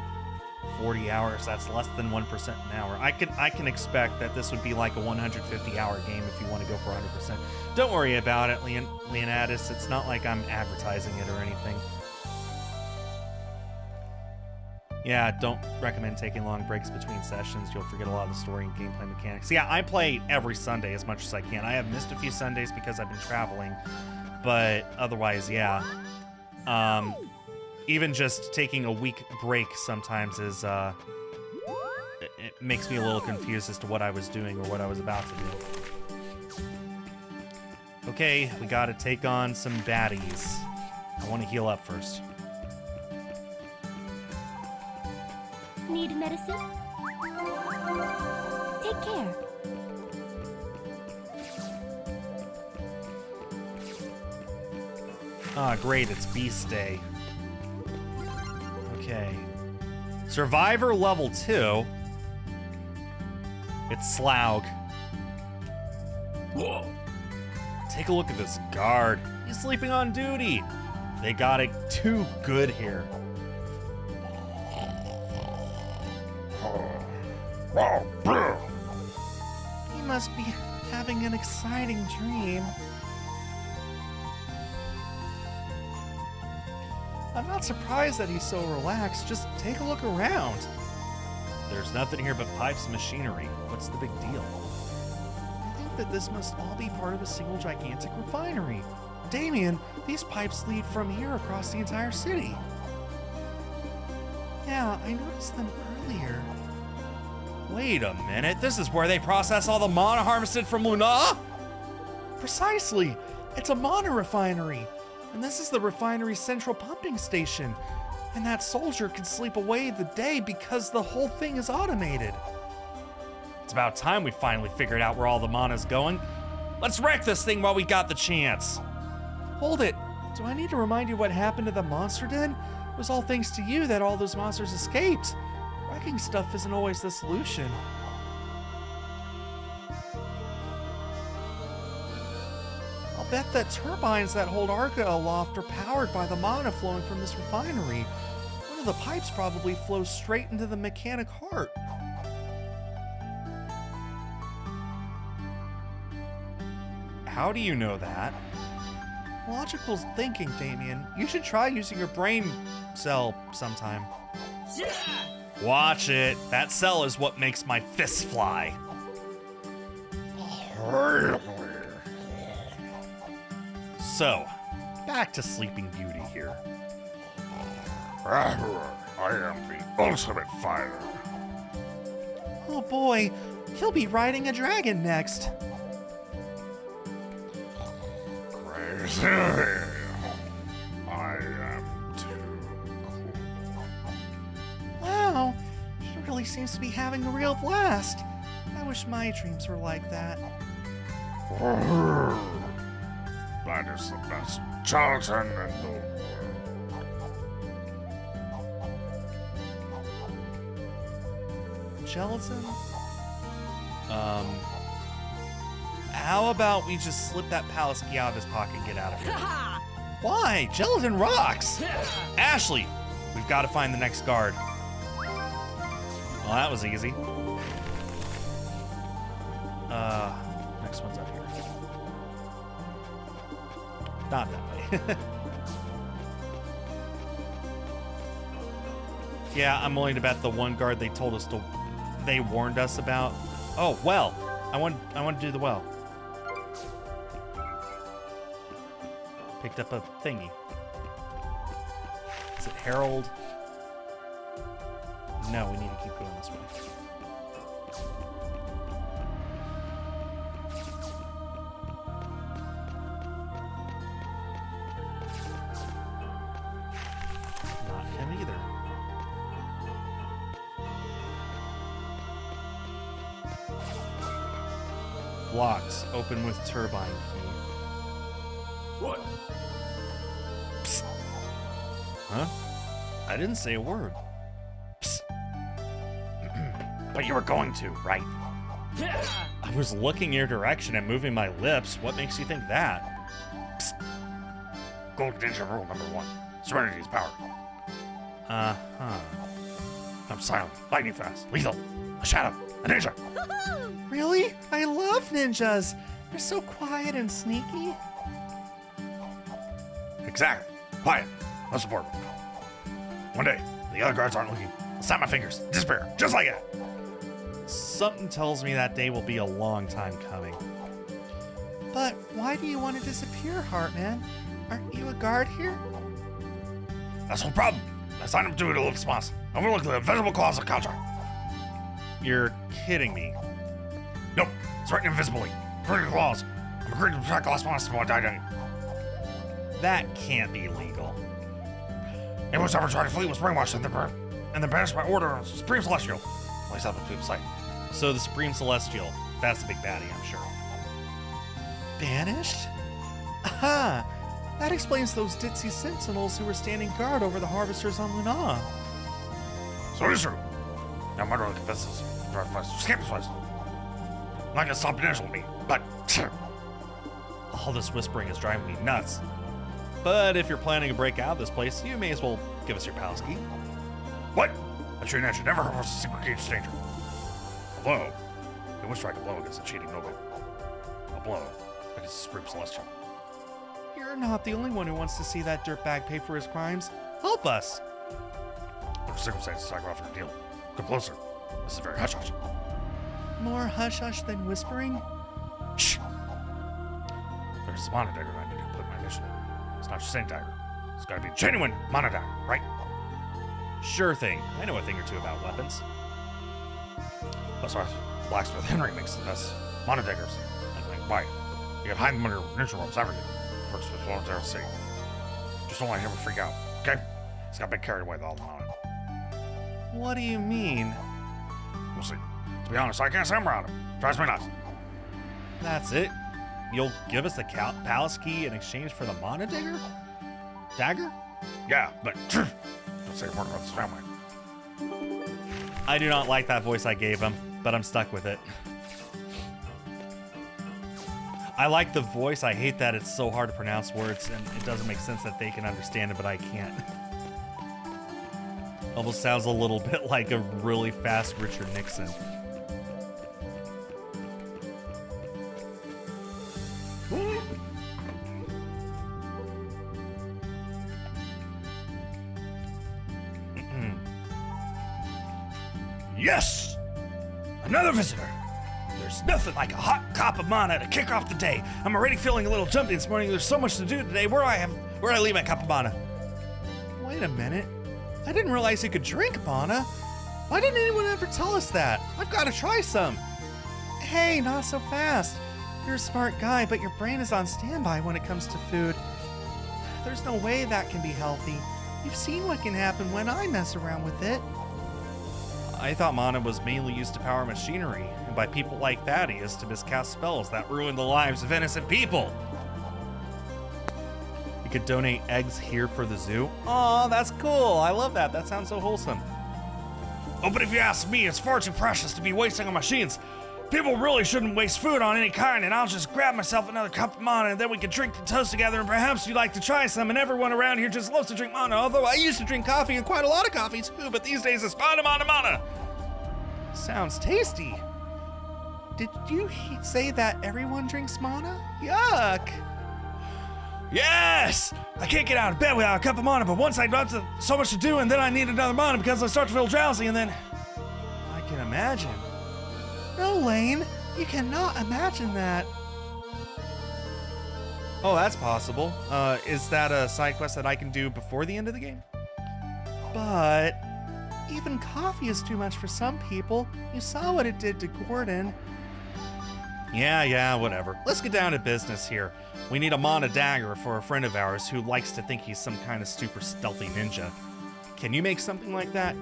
40 hours. That's less than 1% an hour. I can expect that this would be like a 150-hour game if you want to go for 100%. Don't worry about it, Leonidas. It's not like I'm advertising it or anything. Yeah, don't recommend taking long breaks between sessions. You'll forget a lot of the story and gameplay mechanics. Yeah, I play every Sunday as much as I can. I have missed a few Sundays because I've been traveling, but otherwise, yeah. Even just taking a week break sometimes is, it makes me a little confused as to what I was doing or what I was about to do. Okay, we gotta take on some baddies. I want to heal up first. Need medicine? Take Take care. Ah, great, it's Beast Day. Okay. Survivor level 2. It's Slaug. Whoa. Take a look at this guard. He's sleeping on duty. They got it too good here. He must be having an exciting dream. I'm not surprised that he's so relaxed. Just take a look around. There's nothing here but pipes and machinery. What's the big deal? I think that this must all be part of a single gigantic refinery. Damien, these pipes lead from here across the entire city. Yeah, I noticed them earlier. Wait a minute, this is where they process all the mana harvested from Luna? Precisely! It's a mana refinery. And this is the refinery's central pumping station. And that soldier can sleep away the day because the whole thing is automated. It's about time we finally figured out where all the mana's going. Let's wreck this thing while we got the chance. Hold it. Do I need to remind you what happened to the monster den? It was all thanks to you that all those monsters escaped. Wrecking stuff isn't always the solution. I'll bet that turbines that hold Arca aloft are powered by the mana flowing from this refinery. One of the pipes probably flows straight into the mechanic heart. How do you know that? Logical thinking, Damien. You should try using your brain cell sometime. Watch it. That cell is what makes my fists fly. So, back to Sleeping Beauty here. I am the ultimate fighter. Oh boy, he'll be riding a dragon next. Crazy. I am too cool. Wow, he really seems to be having a real blast. I wish my dreams were like that. That is the best gelatin in the world. Gelatin? How about we just slip that palace key out of his pocket and get out of here? Why? Gelatin rocks! Ashley, we've got to find the next guard. Well, that was easy. Next one's up here. Not that way. Yeah, I'm willing to bet the one guard they warned us about. Oh, well. I want to do the well. Picked up a thingy. Is it Harold? No, we need to keep going this way. Not him either. Locks open with turbine key. What? Psst. Huh? I didn't say a word. Psst. But you were going to, right? I was looking your direction and moving my lips. What makes you think that? Psst. Gold Ninja rule number 1. Serenity is power. Uh-huh. I'm silent, lightning fast, lethal, a shadow, a ninja. Really? I love ninjas. They're so quiet and sneaky. Exactly. Quiet. Unsupportable. One day, the other guards aren't looking. I'll snap my fingers. Disappear. Just like that. Something tells me that day will be a long time coming. But why do you want to disappear, Heartman? Aren't you a guard here? That's no problem. I signed up to do it a little spots. Overlook the invisible claws of Contra. You're kidding me. Nope. It's written invisibly. Pretty claws. I'm agreed to protect the last monster while I die. That can't be legal. Anyone who's ever tried to flee was brainwashed and then banished by order of Supreme Celestial. Place out of people's sight. So the Supreme Celestial, that's the big baddie, I'm sure. Banished? Aha! That explains those ditzy sentinels who were standing guard over the harvesters on Luna. So it is true. Now, my brother confesses. Skip this place. Not gonna stop initial me, but. All this whispering is driving me nuts. But if you're planning to break out of this place, you may as well give us your palace key. What? A true ninja never reports a secret key to stranger. A blow. You would strike a blow against a cheating noble. A blow against the Supreme Celestial. You're not the only one who wants to see that dirtbag pay for his crimes. Help us! There are circumstances I go off your deal. Come closer. This is very hush-hush. More hush-hush than whispering? Shh! There's a mana dagger I need to complete my mission. It's not just any dagger. It's gotta be a genuine mana dagger, right? Sure thing. I know a thing or two about weapons. That's why Blacksmith Henry makes the best mana daggers. And why? You can hide them under ninja robes, everything. Works with Lawrence City. Just don't let him freak out, okay? He's got been carried away with all the mana. What do you mean? We'll see. To be honest, I can't say I'm around him. Drives me nuts. That's it? You'll give us the palace key in exchange for the mana dagger? Dagger? Yeah, but don't say a word about this family. I do not like that voice I gave him, but I'm stuck with it. I like the voice. I hate that it's so hard to pronounce words and it doesn't make sense that they can understand it, but I can't. Almost sounds a little bit like a really fast Richard Nixon. Yes! Another visitor! There's nothing like a hot cup of mana to kick off the day. I'm already feeling a little jumpy this morning. There's so much to do today. Where do I leave my cup of mana? Wait a minute. I didn't realize you could drink mana. Why didn't anyone ever tell us that? I've got to try some. Hey, not so fast. You're a smart guy, but your brain is on standby when it comes to food. There's no way that can be healthy. You've seen what can happen when I mess around with it. I thought mana was mainly used to power machinery, and by people like Thaddeus to miscast spells that ruin the lives of innocent people. You could donate eggs here for the zoo. Aw, that's cool. I love that. That sounds so wholesome. Oh, but if you ask me, it's far too precious to be wasting on machines. People really shouldn't waste food on any kind, and I'll just grab myself another cup of mana, and then we can drink the toast together, and perhaps you'd like to try some, and everyone around here just loves to drink mana, although I used to drink coffee, and quite a lot of coffee too, but these days it's mana, mana, mana. Sounds tasty. Did you say that everyone drinks mana? Yuck. Yes! I can't get out of bed without a cup of mana, but once I got so much to do, and then I need another mana because I start to feel drowsy, and then... I can imagine. No, Lane, you cannot imagine that. Oh, that's possible. Is that a side quest that I can do before the end of the game? But even coffee is too much for some people. You saw what it did to Gordon. Yeah, whatever. Let's get down to business here. We need a mana dagger for a friend of ours who likes to think he's some kind of super stealthy ninja. Can you make something like that?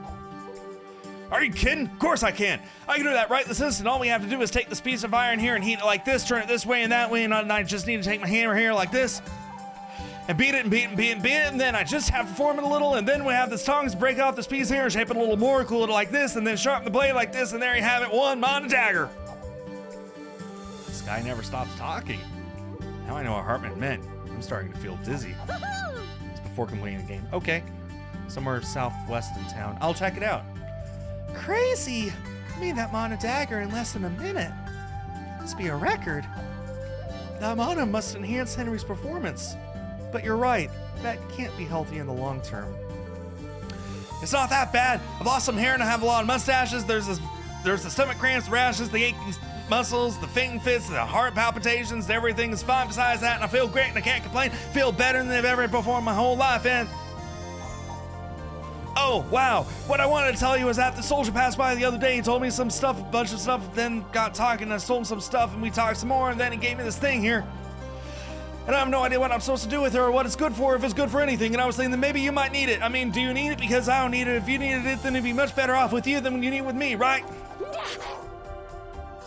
Are you kidding? Of course I can. I can do that right this instant. All we have to do is take this piece of iron here and heat it like this, turn it this way and that way, and I just need to take my hammer here like this, and beat it and beat it and beat it and beat it, and then I just have to form it a little, and then we have this tongs, break off this piece here and shape it a little more, cool it like this, and then sharpen the blade like this, and there you have it, one mana dagger. This guy never stops talking. Now I know what Hartman meant. I'm starting to feel dizzy. It's before completing the game. Okay. Somewhere southwest in town. I'll check it out. Crazy! I made that mana dagger in less than a minute. Must be a record. That mana must enhance Henry's performance. But you're right, that can't be healthy in the long term. It's not that bad. I've lost some hair and I have a lot of mustaches. There's the stomach cramps, the rashes, the aching muscles, the fainting fits, the heart palpitations. Everything is fine besides that, and I feel great and I can't complain. Feel better than I've ever performed my whole life, and... Oh, wow. What I wanted to tell you is that the soldier passed by the other day. He told me some stuff, a bunch of stuff, then got talking, and I told him some stuff, and we talked some more, and then he gave me this thing here. And I have no idea what I'm supposed to do with her or what it's good for, if it's good for anything. And I was thinking that maybe you might need it. I mean, do you need it? Because I don't need it. If you needed it, then it'd be much better off with you than when you need it with me, right?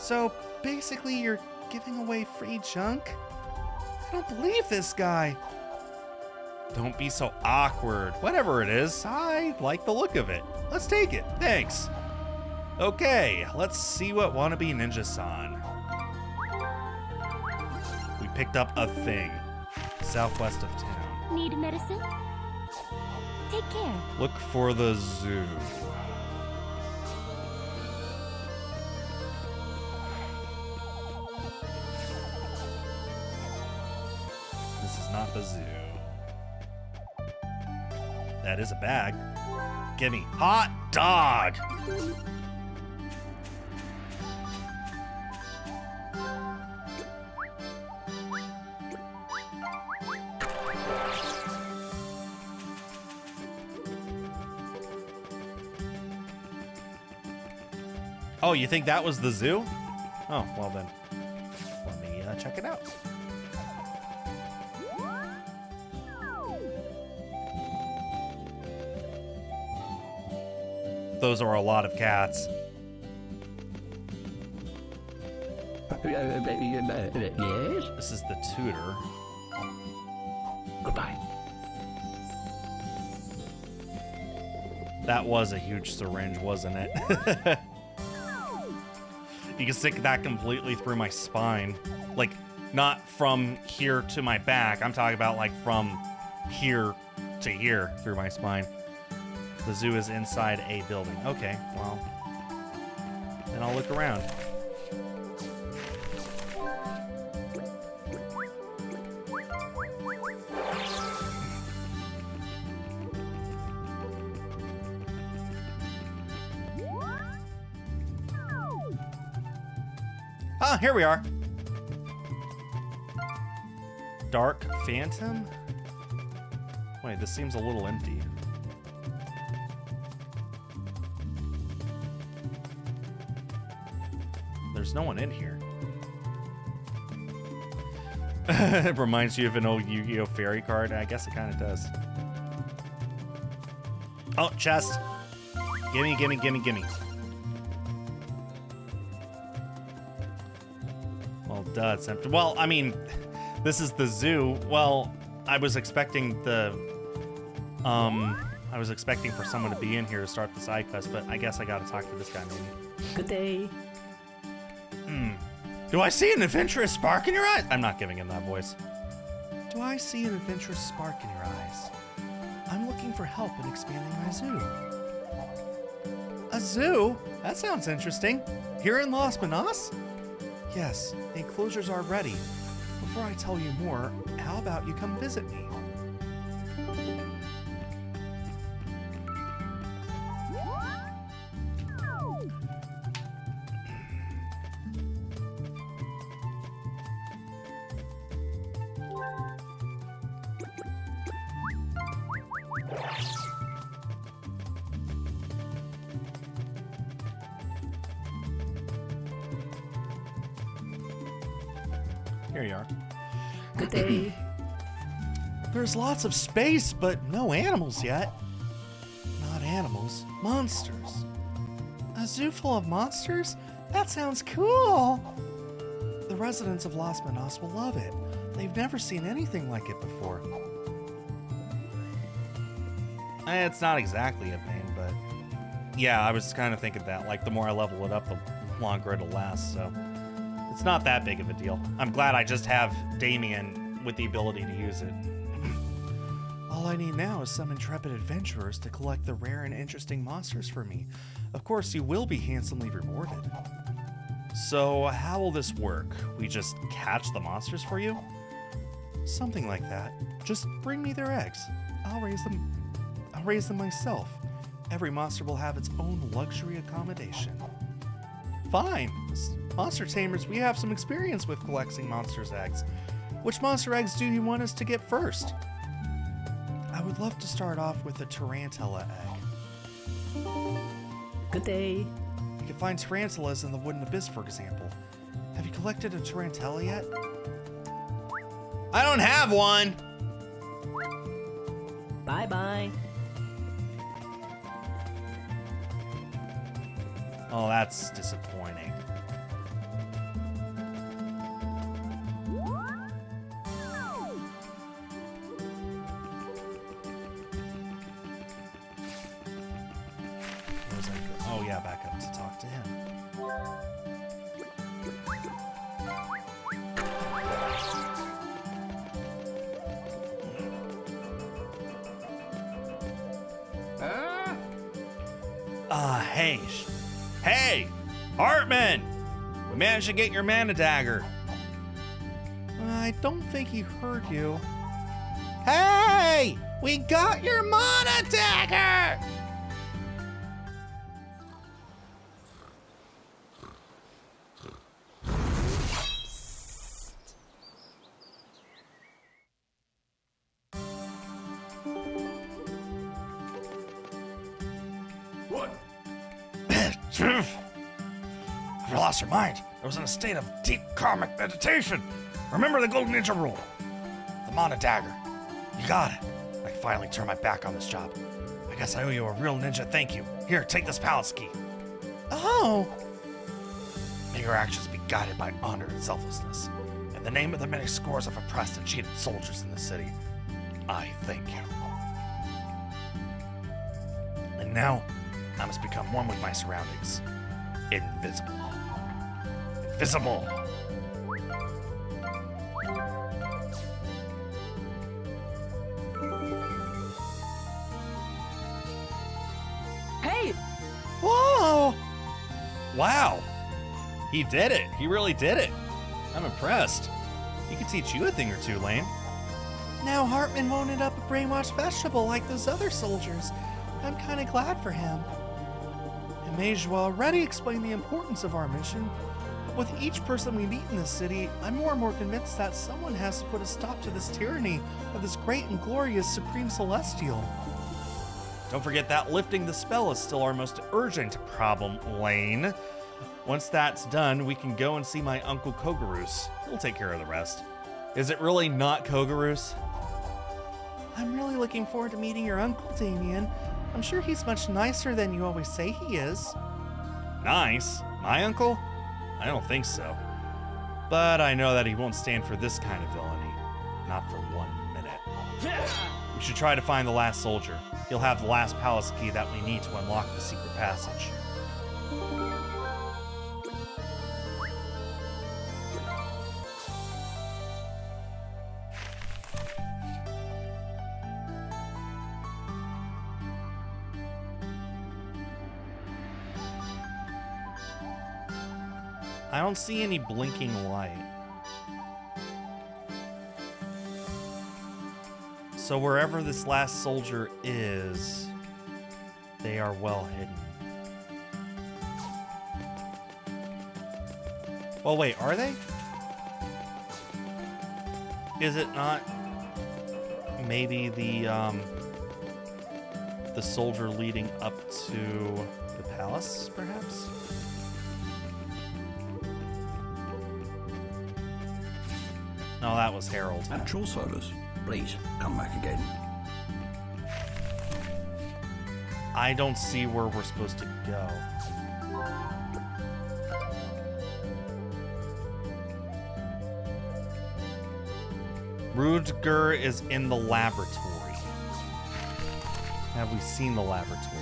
So basically, you're giving away free junk? I don't believe this guy. Don't be so awkward. Whatever it is, I like the look of it. Let's take it. Thanks. Okay, let's see what Wannabe Ninja-san. We picked up a thing. Southwest of town. Need medicine? Take care. Look for the zoo. This is not the zoo. That is a bag. Gimme. Hot dog! Oh, you think that was the zoo? Oh, well then, let me check it out. Those are a lot of cats. Yes? This is the tutor. Goodbye. That was a huge syringe, wasn't it? You can stick that completely through my spine. Like, not from here to my back. I'm talking about like from here to here through my spine. The zoo is inside a building. Okay, well, then I'll look around. Ah, here we are. Dark Phantom? Wait, this seems a little empty. There's no one in here. It reminds you of an old Yu-Gi-Oh! Fairy card. I guess it kind of does. Oh, chest. Gimme, gimme, gimme, gimme. Well, duh, it's empty. Well, I mean, this is the zoo. Well, I was expecting I was expecting for someone to be in here to start the side quest, but I guess I gotta talk to this guy maybe. Good day. Do I see an adventurous spark in your eyes? I'm not giving him that voice. Do I see an adventurous spark in your eyes? I'm looking for help in expanding my zoo. A zoo? That sounds interesting. Here in Las Manas? Yes, the enclosures are ready. Before I tell you more, how about you come visit me? Here you are. Good day. There's lots of space, but no animals yet. Not animals, monsters. A zoo full of monsters? That sounds cool! The residents of Las Manas will love it. They've never seen anything like it before. It's not exactly a pain, but yeah, I was kind of thinking that. Like, the more I level it up, the longer it'll last, so it's not that big of a deal. I'm glad I just have Damien with the ability to use it. All I need now is some intrepid adventurers to collect the rare and interesting monsters for me. Of course, you will be handsomely rewarded. So, how will this work? We just catch the monsters for you? Something like that. Just bring me their eggs. I'll raise them myself. Every monster will have its own luxury accommodation. Fine. Monster Tamers, we have some experience with collecting monsters' eggs. Which monster eggs do you want us to get first? I would love to start off with a tarantula egg. Good day. You can find tarantulas in the Wooden Abyss, for example. Have you collected a tarantula yet? I don't have one! Bye-bye. Oh, that's disappointing. Mage. Hey, Hartman! We managed to get your mana dagger. I don't think he heard you. Hey! We got your mana dagger! What? Have you lost your mind? I was in a state of deep karmic meditation. Remember the Golden Ninja rule. The mana dagger. You got it. I can finally turn my back on this job. I guess I owe you a real ninja thank you. Here, take this palace key. Oh, May your actions be guided by honor and selflessness. In the name of the many scores of oppressed and cheated soldiers in the city, I thank you. And now, I must become one with my surroundings. Invisible. Invisible! Hey! whoa! Wow. He did it. He really did it. I'm impressed. He could teach you a thing or two, Lane. Now Hartman won't end up a brainwashed vegetable like those other soldiers. I'm kind of glad for him. And Mage already explained the importance of our mission. With each person we meet in this city, I'm more and more convinced that someone has to put a stop to this tyranny of this great and glorious Supreme Celestial. Don't forget that lifting the spell is still our most urgent problem, Lane. Once that's done, we can go and see my Uncle Kogarus. He'll take care of the rest. Is it really not Kogarus? I'm really looking forward to meeting your uncle, Damien. I'm sure he's much nicer than you always say he is. Nice? My uncle? I don't think so. But I know that he won't stand for this kind of villainy. Not for 1 minute. We should try to find the last soldier. He'll have the last palace key that we need to unlock the secret passage. I don't see any blinking light. So wherever this last soldier is, they are well hidden. Well, wait, are they? Is it not maybe the soldier leading up to the palace, perhaps? No, that was Harold. Natural service. Please, come back again. I don't see where we're supposed to go. Rudger is in the laboratory. Have we seen the laboratory?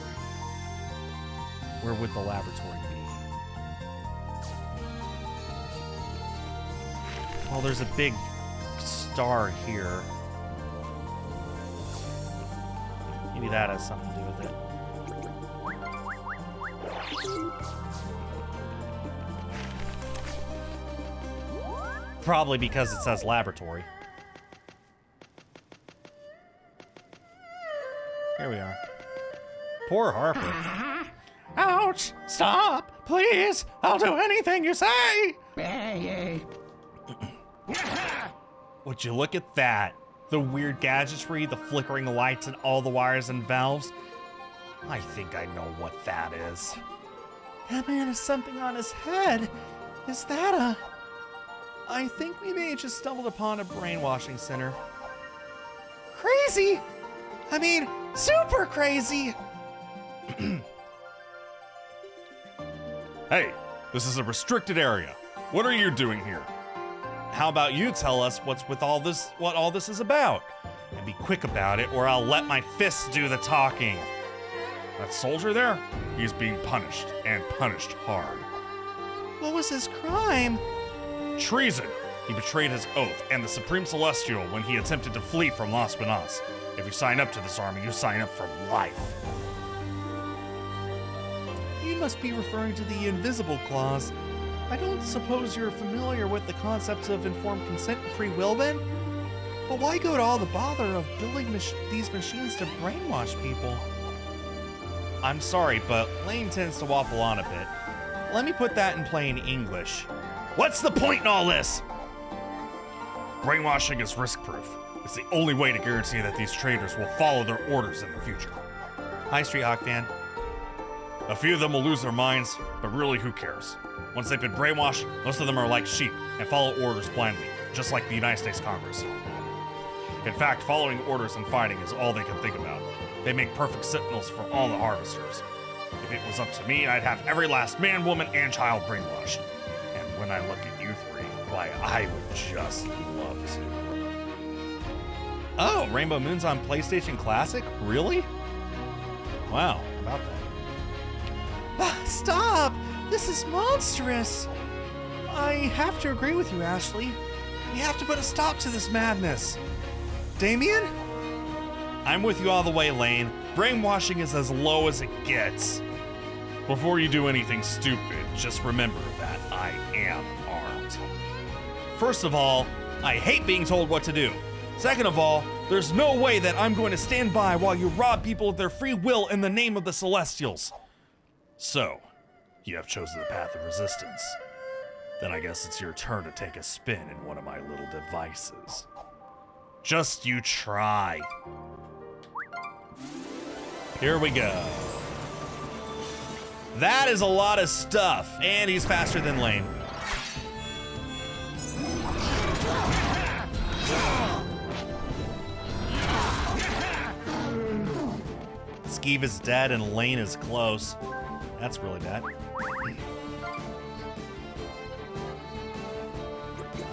Where would the laboratory be? Well, there's a big star here. Maybe that has something to do with it. Probably because it says laboratory. Here we are. Poor Harper. Ouch! Stop! Please! I'll do anything you say! Would you look at that? The weird gadgetry, the flickering lights, and all the wires and valves. I think I know what that is. That man has something on his head. Is that a... I think we may have just stumbled upon a brainwashing center. Crazy! I mean, super crazy! Hey, this is a restricted area. What are you doing here? How about you tell us what all this is about? And be quick about it, or I'll let my fists do the talking. That soldier there, he's being punished, and punished hard. What was his crime? Treason! He betrayed his oath and the Supreme Celestial when he attempted to flee from Las Venas. If you sign up to this army, you sign up for life. You He must be referring to the invisible clause. I don't suppose you're familiar with the concepts of informed consent and free will then? But why go to all the bother of building these machines to brainwash people? I'm sorry, but Lane tends to waffle on a bit. Let me put that in plain English. What's the point in all this? Brainwashing is risk-proof. It's the only way to guarantee that these traders will follow their orders in the future. Hi, Street Hawk fan. A few of them will lose their minds, but really, who cares? Once they've been brainwashed, most of them are like sheep and follow orders blindly, just like the United States Congress. In fact, following orders and fighting is all they can think about. They make perfect sentinels for all the harvesters. If it was up to me, I'd have every last man, woman, and child brainwashed. And when I look at you three, why, I would just love to. Oh, Rainbow Moon's on PlayStation Classic? Really? Wow, about that. Stop! This is monstrous! I have to agree with you, Ashley. We have to put a stop to this madness. Damien? I'm with you all the way, Lane. Brainwashing is as low as it gets. Before you do anything stupid, just remember that I am armed. First of all, I hate being told what to do. Second of all, there's no way that I'm going to stand by while you rob people of their free will in the name of the Celestials. So, you have chosen the path of resistance. Then I guess it's your turn to take a spin in one of my little devices. Just you try. Here we go. That is a lot of stuff, and he's faster than Lane. Skeeve is dead and Lane is close. That's really bad.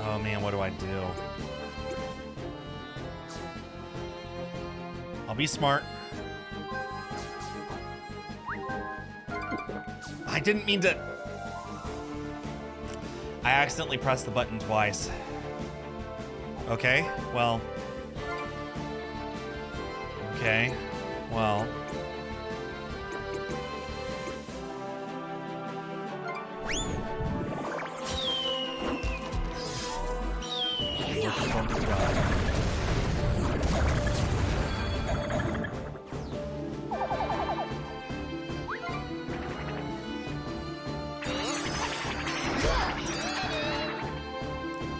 Oh man, what do I do? I'll be smart. I didn't mean to... I accidentally pressed the button twice. Okay, well... Okay, well...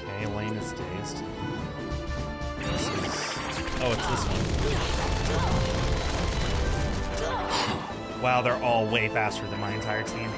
Okay, Lane is dazed. Oh, it's this one. Wow, they're all way faster than my entire team.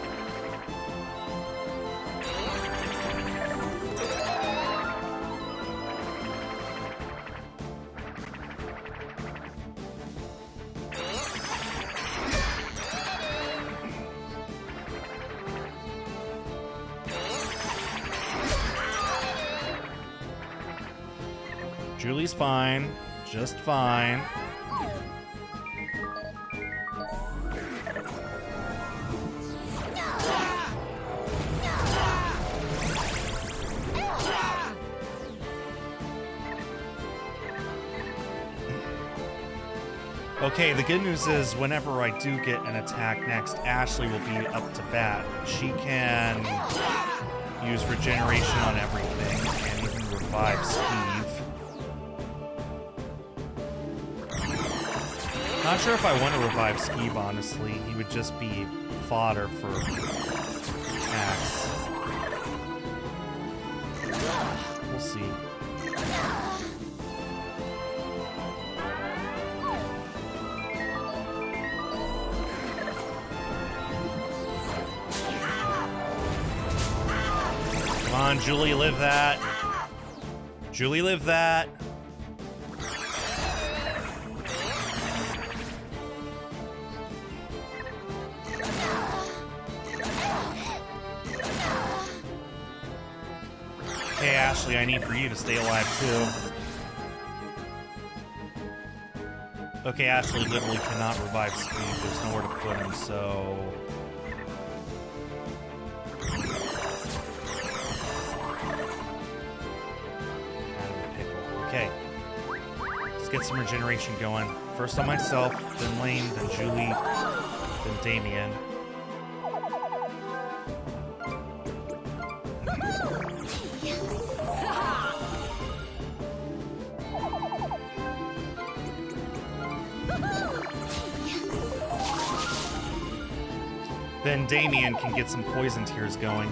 Julie's fine, just fine. Okay, the good news is whenever I do get an attack next, Ashley will be up to bat. She can use regeneration on everything and even revive Skeeve. Not sure if I want to revive Skeeve, honestly. He would just be fodder for attacks. We'll see. Come on, Julie, live that. Julie, live that. Okay, Ashley, I need for you to stay alive too. Okay, Ashley literally cannot revive Skeeve. There's nowhere to put him, so... Kind of a pickle. Okay. Let's get some regeneration going. First on myself, then Lane, then Julie, then Damien. then Damien can get some poison tears going.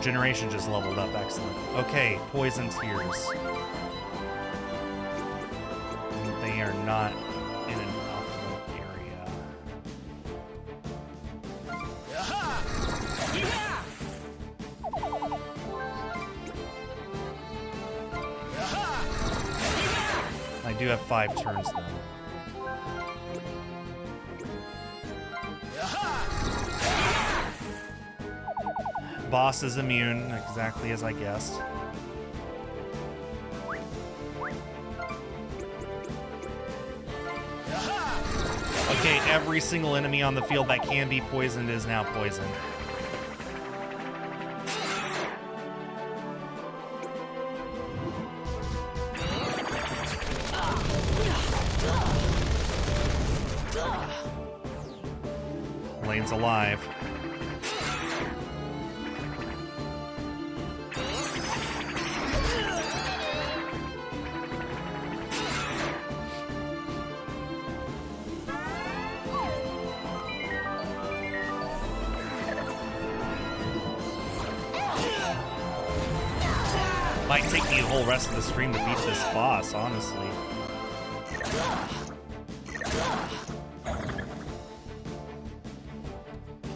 Generation just leveled up, excellent. Okay, poison tears. They are not in an optimal area. I do have 5 turns though. Boss is immune, exactly as I guessed. Okay, every single enemy on the field that can be poisoned is now poisoned. Lane's alive. Might take me the whole rest of the stream to beat this boss, honestly.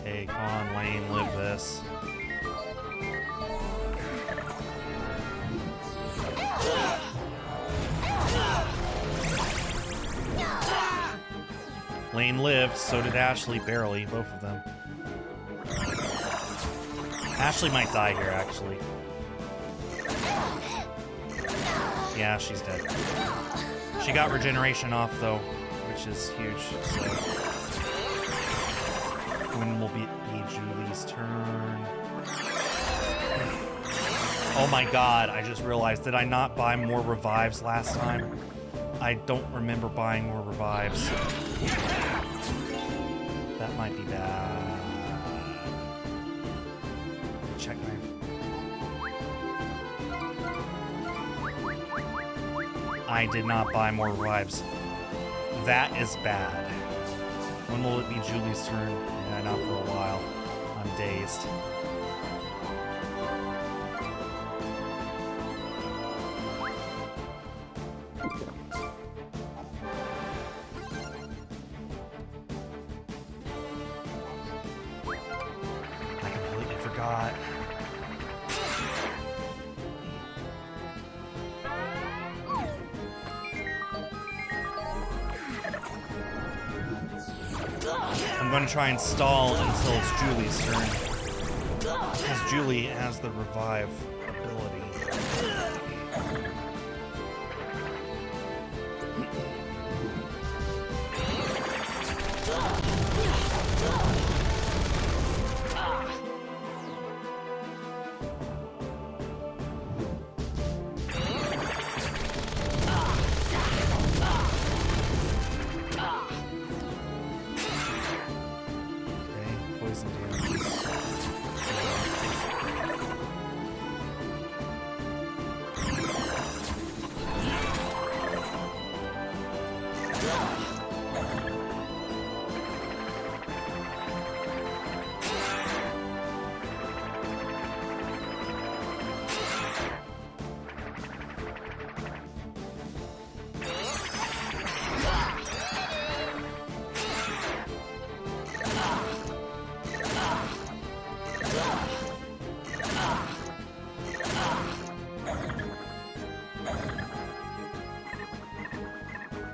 Okay, come on, Lane, live this. Lane lived, so did Ashley, barely, both of them. Ashley might die here, actually. Yeah, she's dead. She got regeneration off, though, which is huge. So. When will be Julie's turn? Oh my god, I just realized, did I not buy more revives last time? I don't remember buying more revives. That might be bad. Check my... I did not buy more revives. That is bad. When will it be Julie's turn? Yeah, not for a while. I'm dazed. I completely forgot. I'm going to try and stall until it's Julie's turn, because Julie has the revive ability.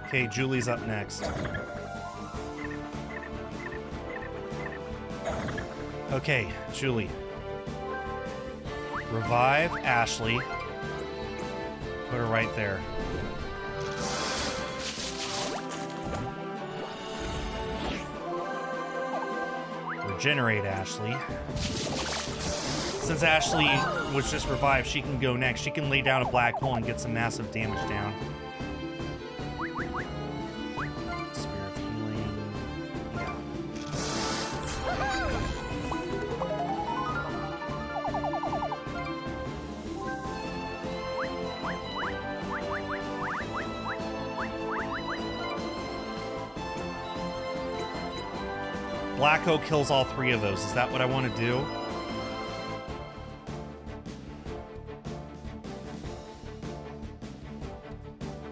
Okay, Julie's up next. Okay, Julie. Revive Ashley. Put her right there. Regenerate Ashley. Since Ashley was just revived, she can go next. She can lay down a black hole and get some massive damage down. Sphere of Healing. Yeah. Blacko kills all 3 of those. Is that what I want to do?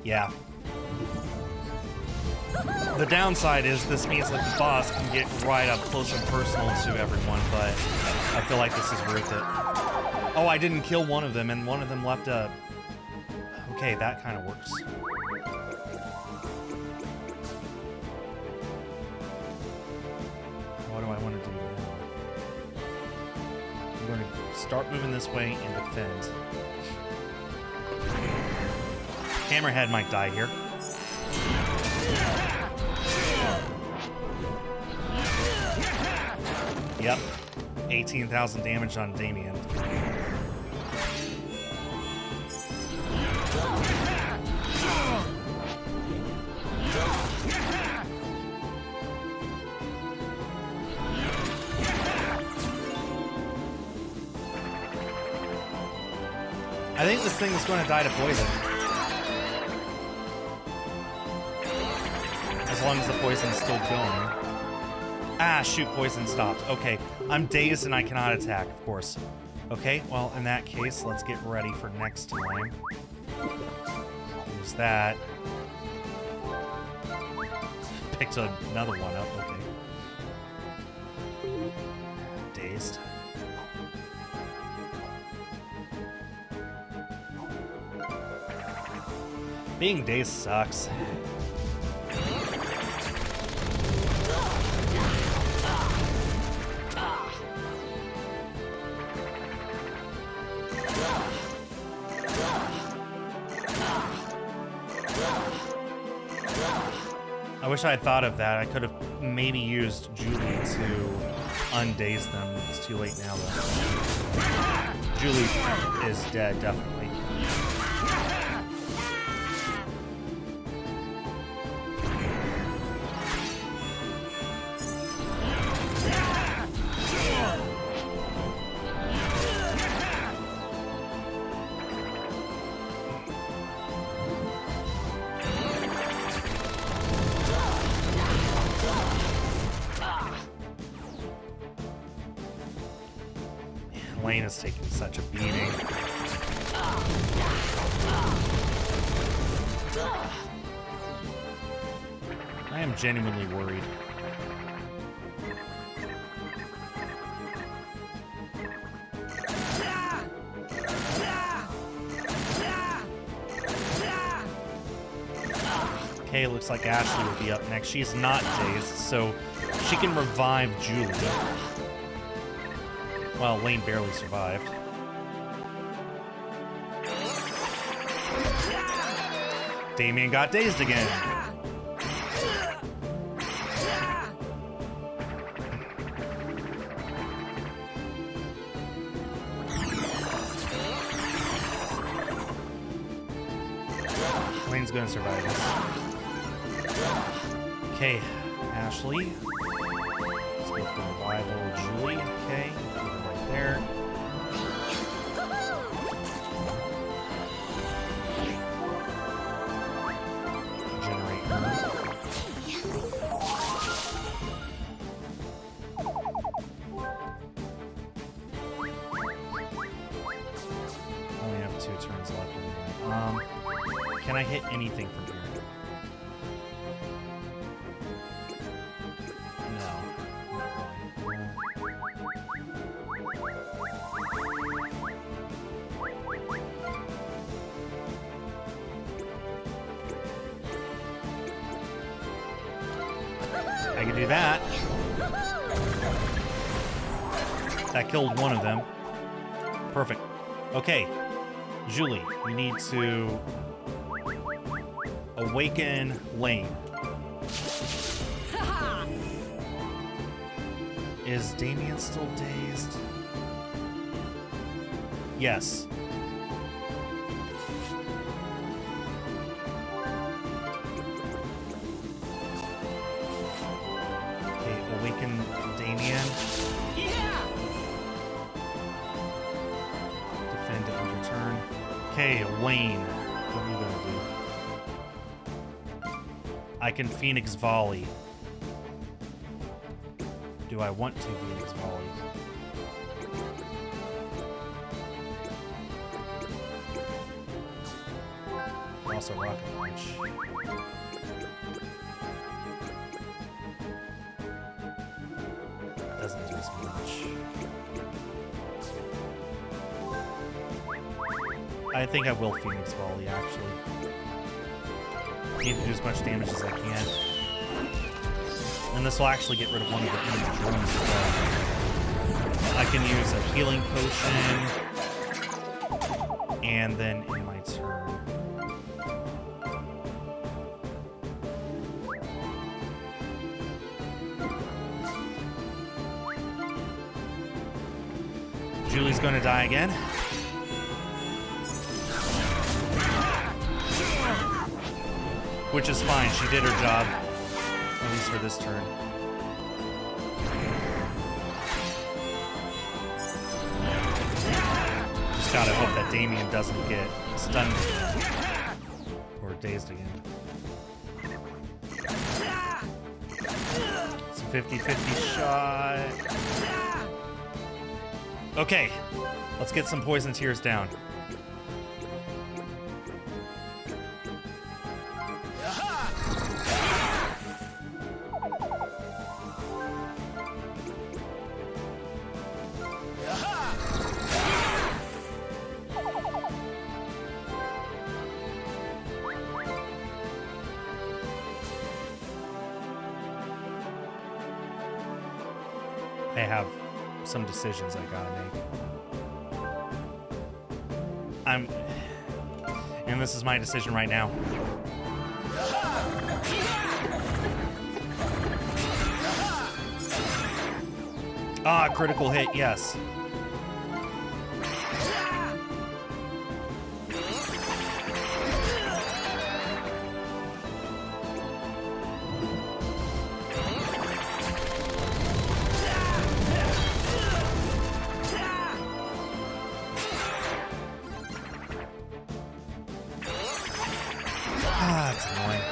Yeah. The downside is this means that the boss can get right up close and personal to everyone, but I feel like this is worth it. Oh, I didn't kill one of them, and one of them left a... Okay, that kind of works. What do I want to do now? I'm going to start moving this way and defend. Hammerhead might die here. Yep. 18,000 damage on Damien. I think this thing is going to die to poison. As long as the poison is still going. Ah, shoot, poison stopped. Okay, I'm dazed and I cannot attack, of course. Okay, well, in that case, let's get ready for next time. Use that. Picked another one up, okay. Dazed. Being dazed sucks. I wish I had thought of that. I could have maybe used Julie to undaze them. It's too late now, though. Julie is dead, definitely. Lane is taking such a beating. I am genuinely worried. Okay, looks like Ashley will be up next. She is not dazed, so she can revive Julie. Well, Lane barely survived. Damien got dazed again. Lane's gonna survive this. Okay, Ashley. Let's go for revival Julie. Okay. There. Generate her. Only have 2 turns left anyway. Can I hit anything from here? I can do that. That killed one of them. Perfect. Okay. Julie, you need to awaken Lane. Is Damien still dazed? Yes. Awaken Damien. Yeah. Defend it on your turn. Okay, Lane. What are you gonna do? I can Phoenix Volley. do I want to Phoenix Volley? Also Rocket Punch. Doesn't do as much. I think I will Phoenix Volley, actually. Need to do as much damage as I can. And this will actually get rid of one of the enemy drones as well. I can use a healing potion. And then in my turn. Julie's gonna die again. Which is fine, she did her job. At least for this turn. Just gotta hope that Damien doesn't get stunned or dazed again. It's a 50-50 shot. Okay, let's get some poison tears down. I have some decisions I gotta make. And this is my decision right now. Ah, critical hit, yes. Ah, that's annoying.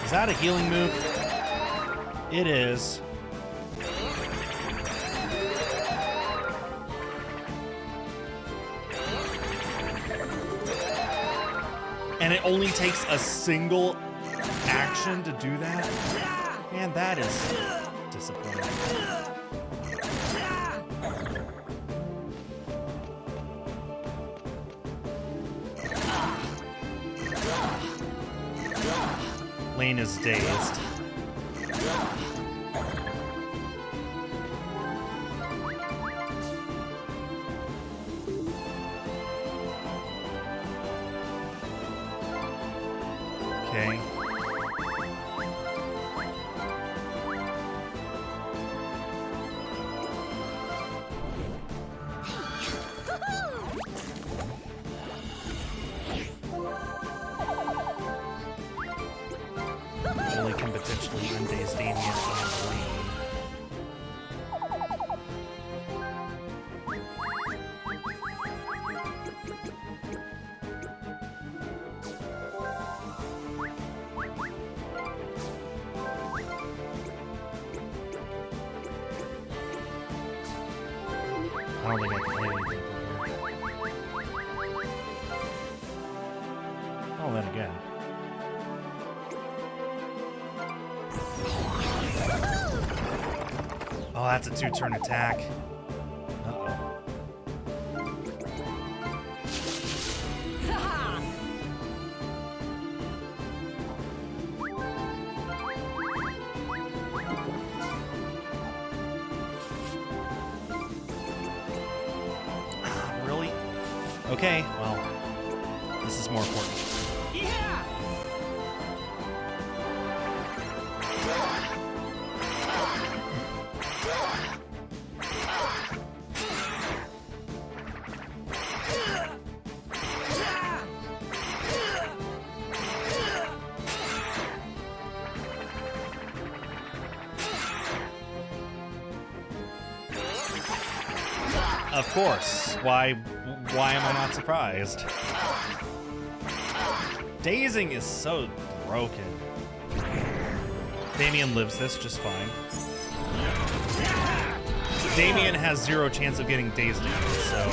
Is that a healing move? It is. And it only takes a single action to do that? Man, that is disappointing. Lane is dazed. Okay. Julie can potentially undaze Damien and Lane. I don't think I can hit anything from here. Oh, then again. Oh, that's a two-turn attack. Uh-oh. Really? Okay, well, this is more important. Of course. Why am I not surprised? Dazing is so broken. Damien lives this just fine. Damien has 0 chance of getting dazed again, so...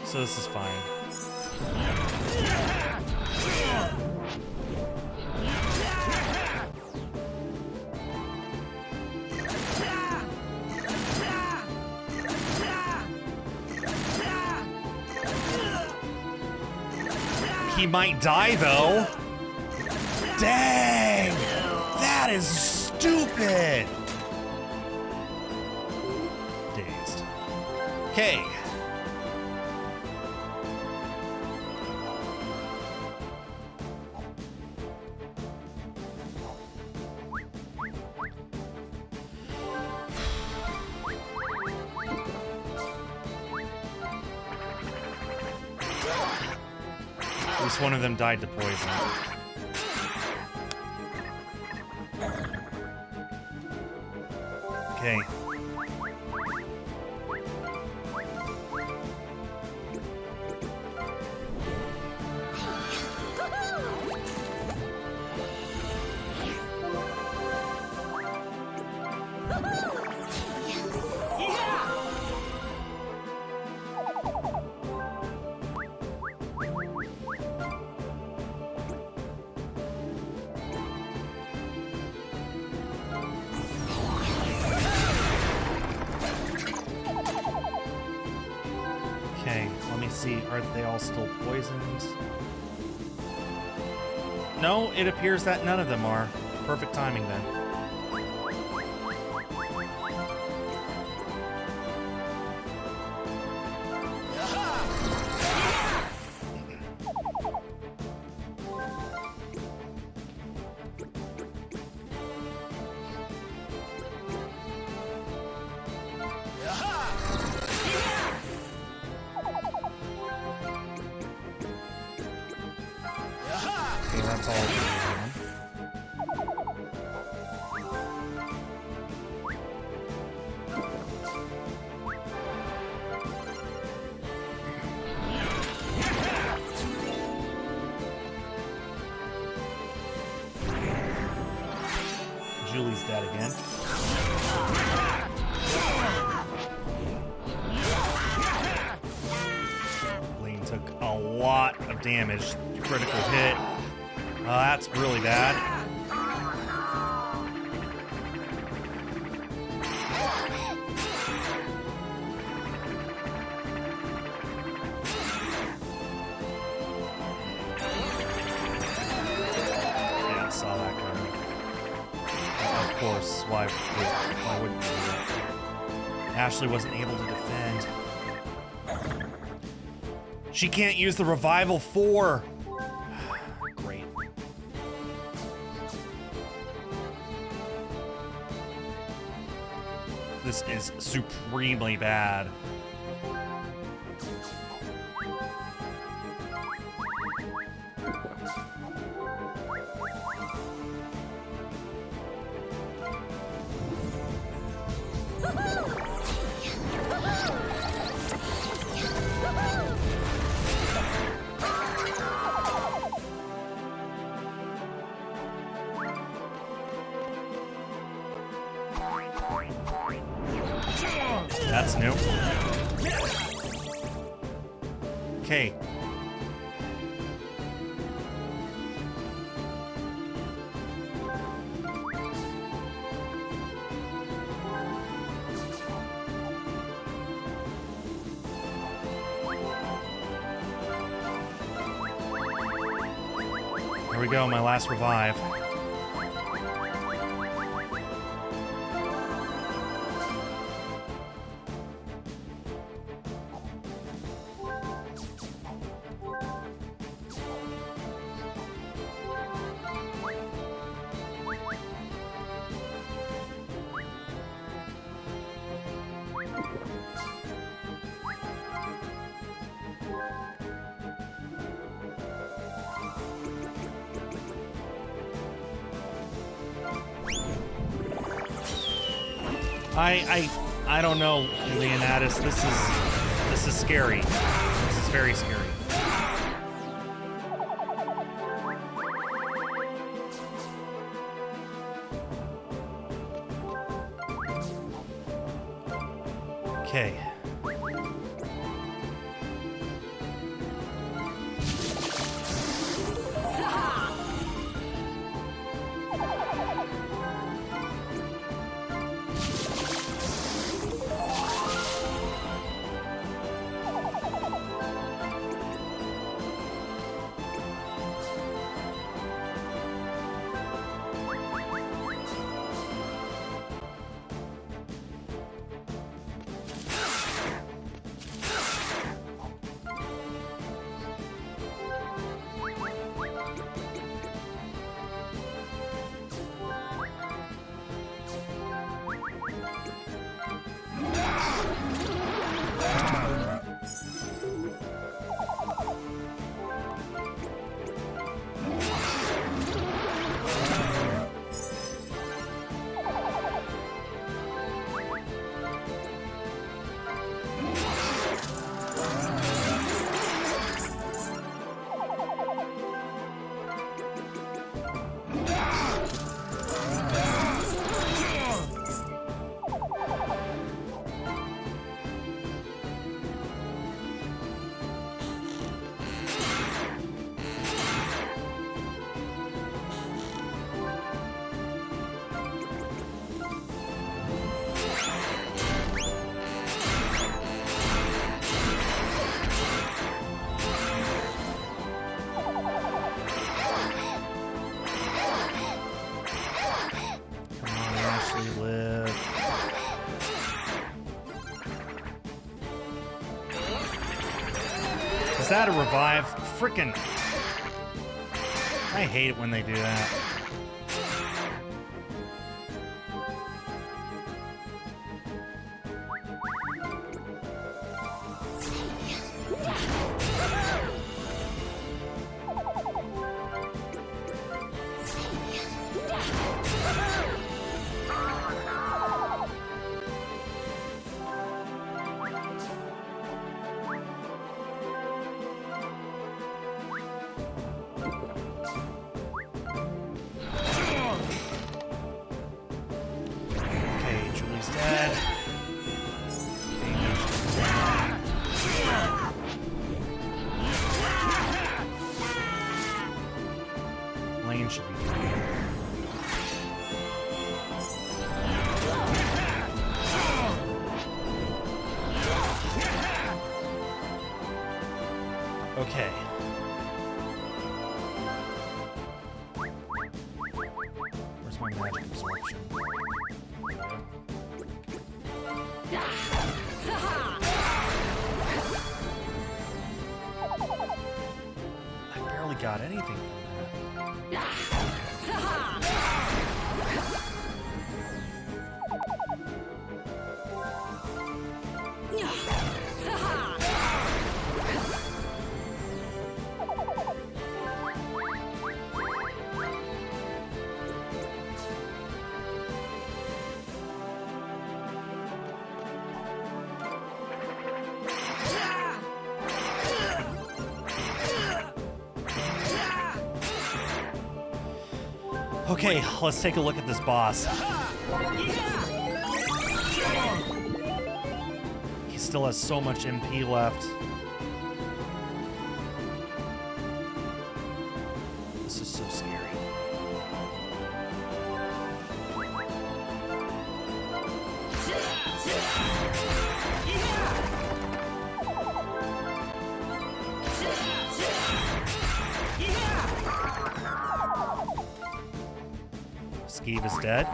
So this is fine. He might die, though. Dang! That is stupid! Dazed. Okay. At least one of them died to poison. Okay. Okay, let me see. Are they all still poisoned? No, it appears that none of them are. Perfect timing then. Okay, that's all. Julie's dead again. Blaine took a lot of damage. Critical hit. That's really bad. Yeah, I saw that coming. Of course, why wouldn't you do that? Ashley wasn't able to defend. She can't use the revival 4. Great. This is supremely bad. That's new. Okay. Here we go, my last revive. I don't know, Leonidas. This is scary. This is very scary. Okay. Is that a revive? Frickin'. I hate it when they do that. Okay. Where's my magic absorption? I barely got anything from that. Okay, let's take a look at this boss. He still has so much MP left. This is so scary. Skeeve is dead.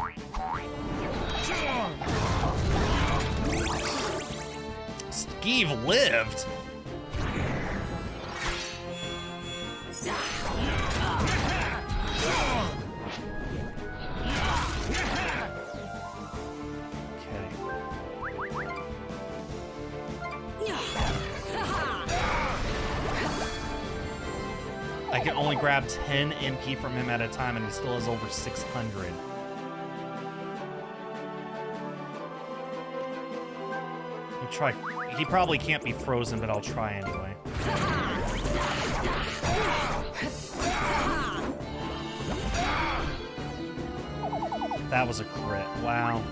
Skeeve lived. I can only grab 10 MP from him at a time, and he still has over 600. try. He probably can't be frozen, but I'll try anyway. That was a crit. Wow.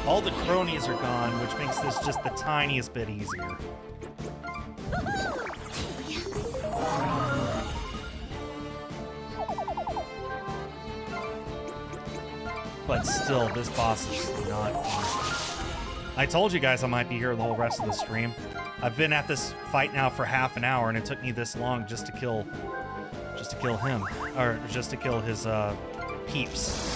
All the cronies are gone, which makes this just the tiniest bit easier. But still, this boss is not easy. I told you guys I might be here the whole rest of the stream. I've been at this fight now for half an hour, and it took me this long just to kill him, or just to kill his peeps.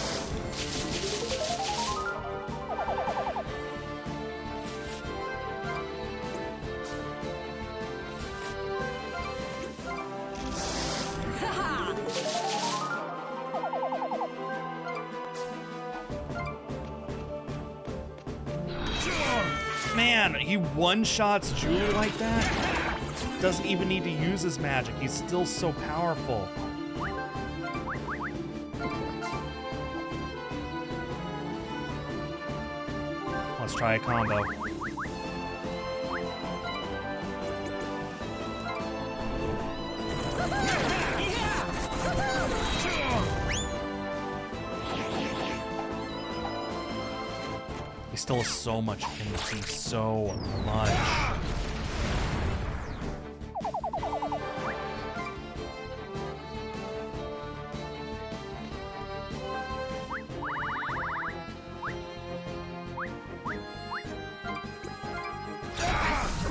Man, he one-shots Julie like that? Doesn't even need to use his magic. He's still so powerful. Let's try a combo. He still has so much energy, so much.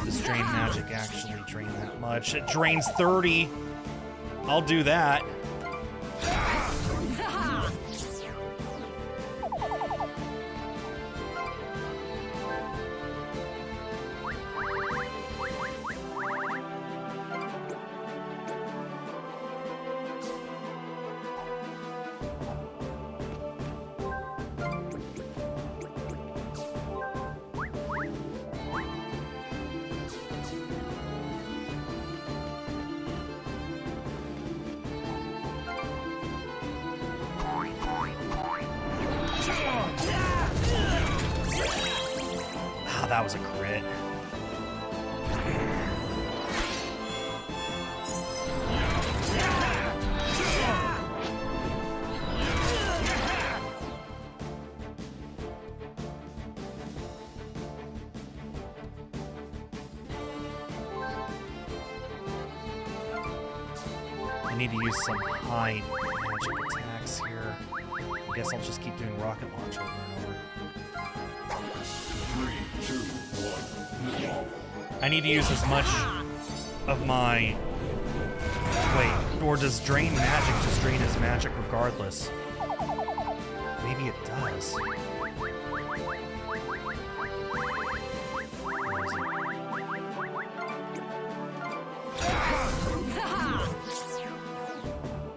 Does drain magic actually drain that much? It drains 30. I'll do that. That was a crit. I need to use some high magic attacks here. I guess I'll just keep doing rocket launch over and over. I need to use as much of my... Wait, or does drain magic just drain his magic regardless? Maybe it does.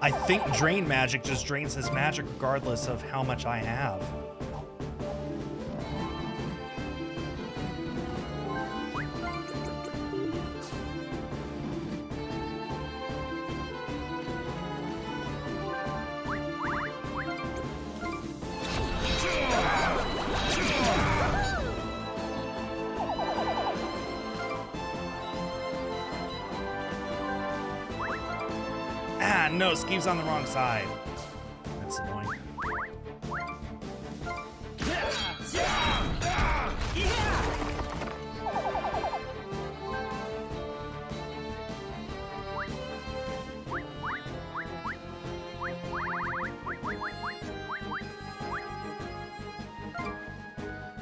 I think drain magic just drains his magic regardless of how much I have. No, Skeev's on the wrong side. That's annoying.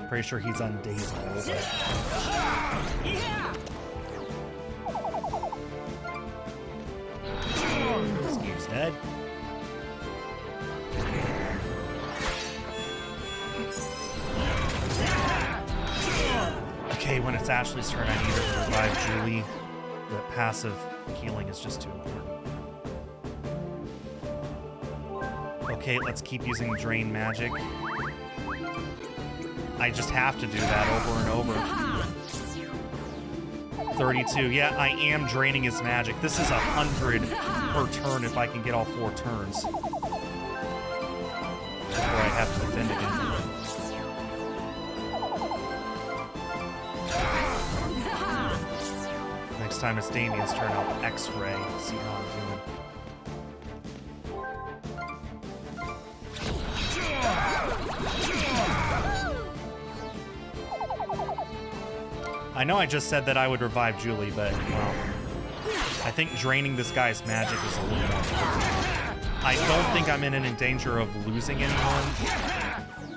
Pretty sure he's on Daisy. Skeev's dead. Okay, when it's Ashley's turn, I need her to revive Julie. The passive healing is just too important. Okay, let's keep using drain magic. I just have to do that over and over. 32. Yeah, I am draining his magic. This is 100 per turn if I can get all 4 turns. Before I have to defend again. Next time it's Damien's turn, I'll X-ray, see how I'm doing. I know I just said that I would revive Julie, but, well, I think draining this guy's magic is a little more important. I don't think I'm in danger of losing anyone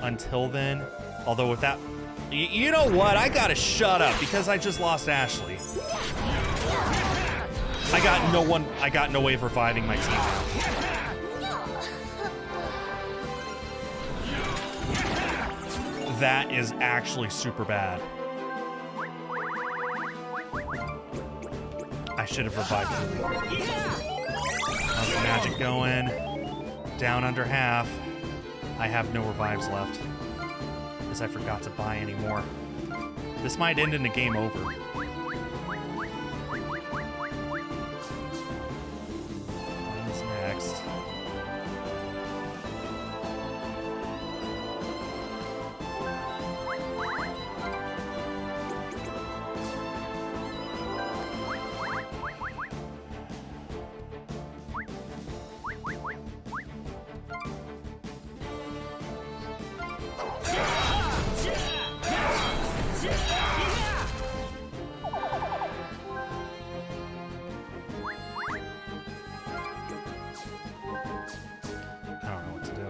until then. Although with that... You know what? I gotta shut up because I just lost Ashley. I got no way of reviving my team now. That is actually super bad. I should have revived Julie. How's the magic going? Down under half. I have no revives left. Because I forgot to buy any more. This might end in a game over. When's next? I don't know what to do.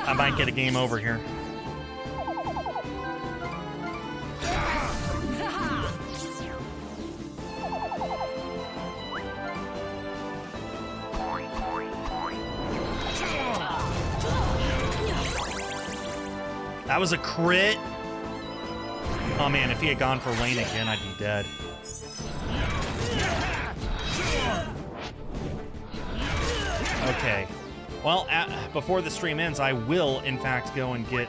I might get a game over here. That was a crit. Oh man, if he had gone for Lane again, I'd be dead. Okay. Well, before the stream ends, I will, in fact, go and get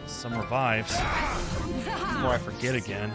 some revives before I forget again.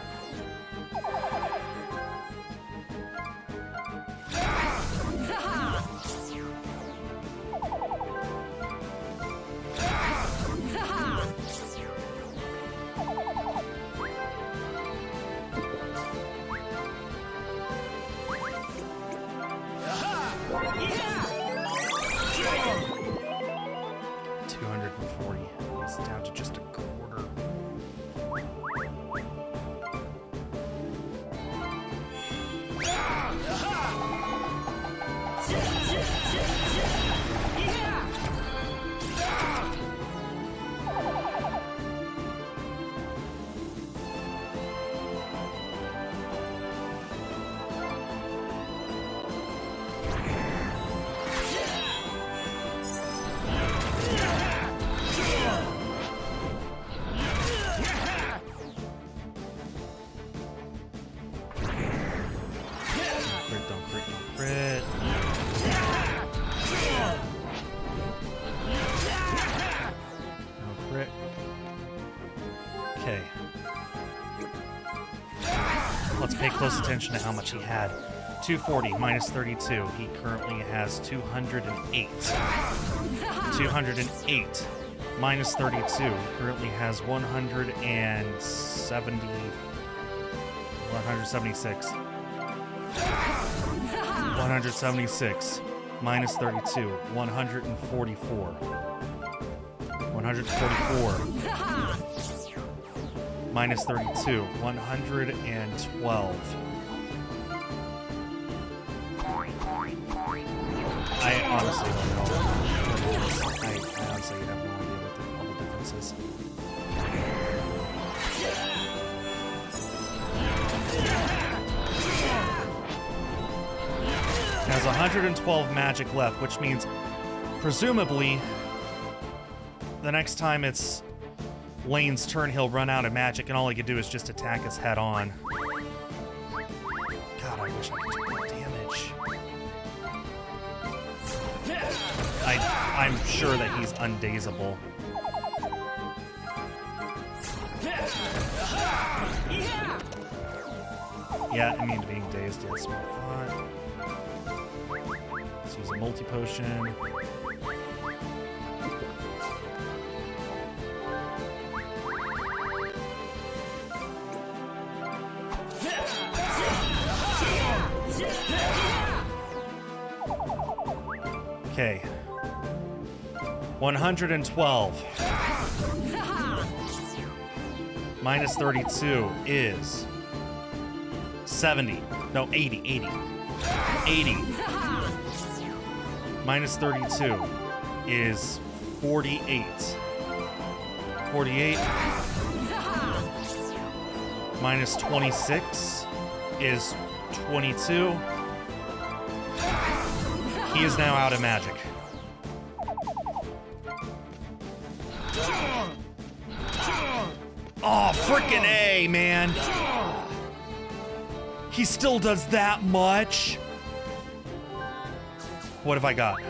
Close attention to how much he had. 240 minus 32. He currently has 208. 208 minus 32. He currently has 176. 176 minus 32. 144. 144. Minus 32, 112. I honestly don't know. I honestly have no idea what the difference bonuses. Has 112 magic left, which means presumably the next time it's Lane's turn, he'll run out of magic, and all he could do is just attack us head on. God, I wish I could do more damage. I'm sure that he's undazable. Yeah, immune to being dazed. That's what I thought. Let's use a multi-potion. Okay. 112 minus 32 is 70. No, 80. 80 minus 32 is 48. 48 minus 26 is 22. He is now out of magic. Oh, frickin' A, man. He still does that much? What have I got?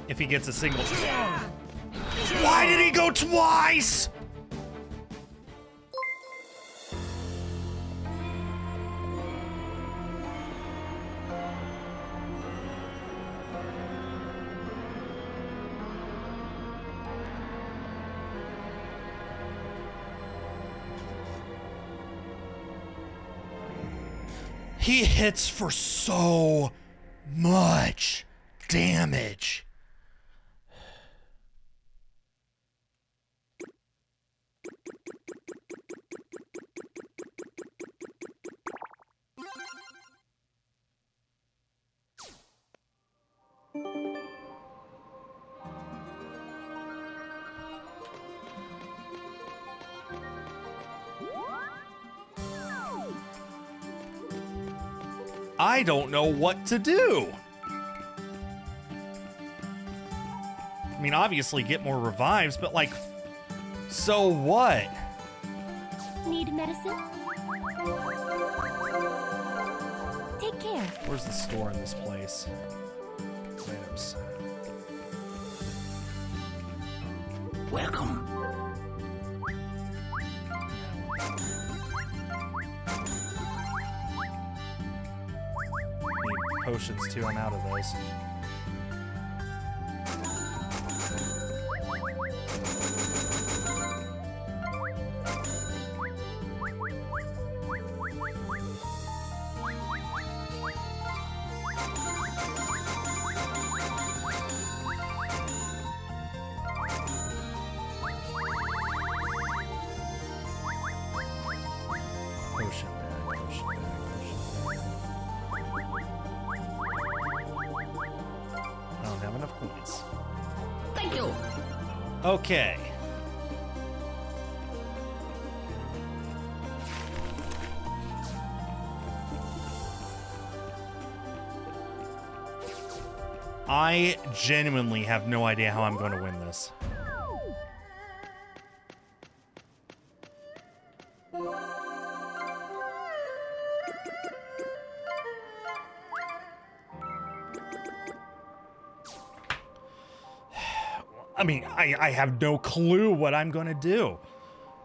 If he gets a single. Why did he go twice? He hits for so much damage. I don't know what to do. I mean, obviously get more revives, but like, so what? Need medicine? Take care. Where's the store in this place? Items. Welcome. Need potions too, I'm out of those. Potion bag, potion bag, potion bag. I don't have enough coins. Thank you. Okay. I genuinely have no idea how I'm going to win this. I mean, I have no clue what I'm gonna do.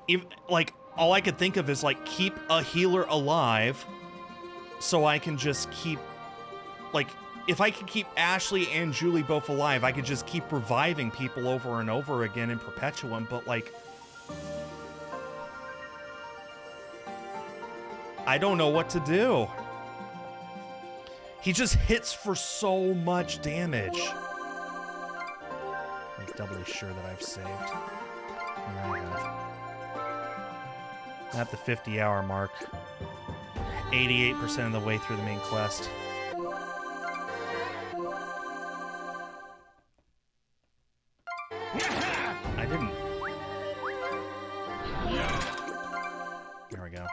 If, like, all I could think of is, like, keep a healer alive so I can just keep, like, if I could keep Ashley and Julie both alive, I could just keep reviving people over and over again in Perpetuum, but, like, I don't know what to do. He just hits for so much damage. I'm doubly sure that I've saved. Yeah, I have. At the 50-hour mark. 88% of the way through the main quest. I didn't. There we go.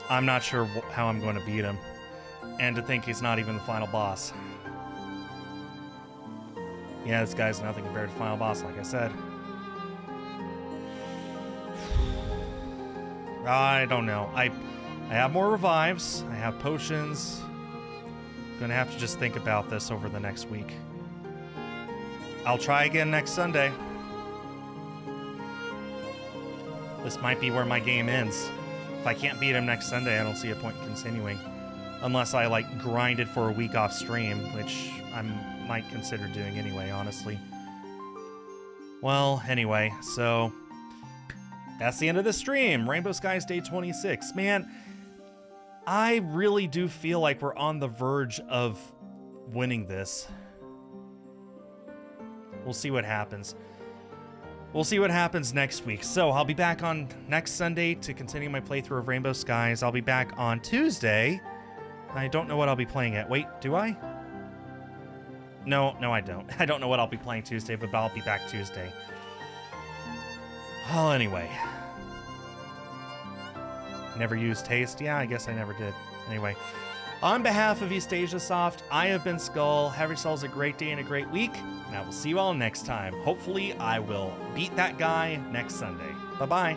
I'm not sure how I'm going to beat him. And to think he's not even the final boss. Yeah, this guy's nothing compared to final boss, like I said. I don't know. I have more revives. I have potions. Gonna have to just think about this over the next week. I'll try again next Sunday. This might be where my game ends. If I can't beat him next Sunday, I don't see a point in continuing. Unless I, like, grind it for a week off stream, which I might consider doing anyway, honestly. Well, anyway, so that's the end of the stream. Rainbow Skies Day 26. Man, I really do feel like we're on the verge of winning this. We'll see what happens. We'll see what happens next week. So I'll be back on next Sunday to continue my playthrough of Rainbow Skies. I'll be back on Tuesday. I don't know what I'll be playing at. Wait, do I? No, I don't. I don't know what I'll be playing Tuesday, but I'll be back Tuesday. Oh, anyway. Never used Taste? Yeah, I guess I never did. Anyway, on behalf of East Asia Soft, I have been Skull. Have yourselves a great day and a great week, and I will see you all next time. Hopefully, I will beat that guy next Sunday. Bye-bye.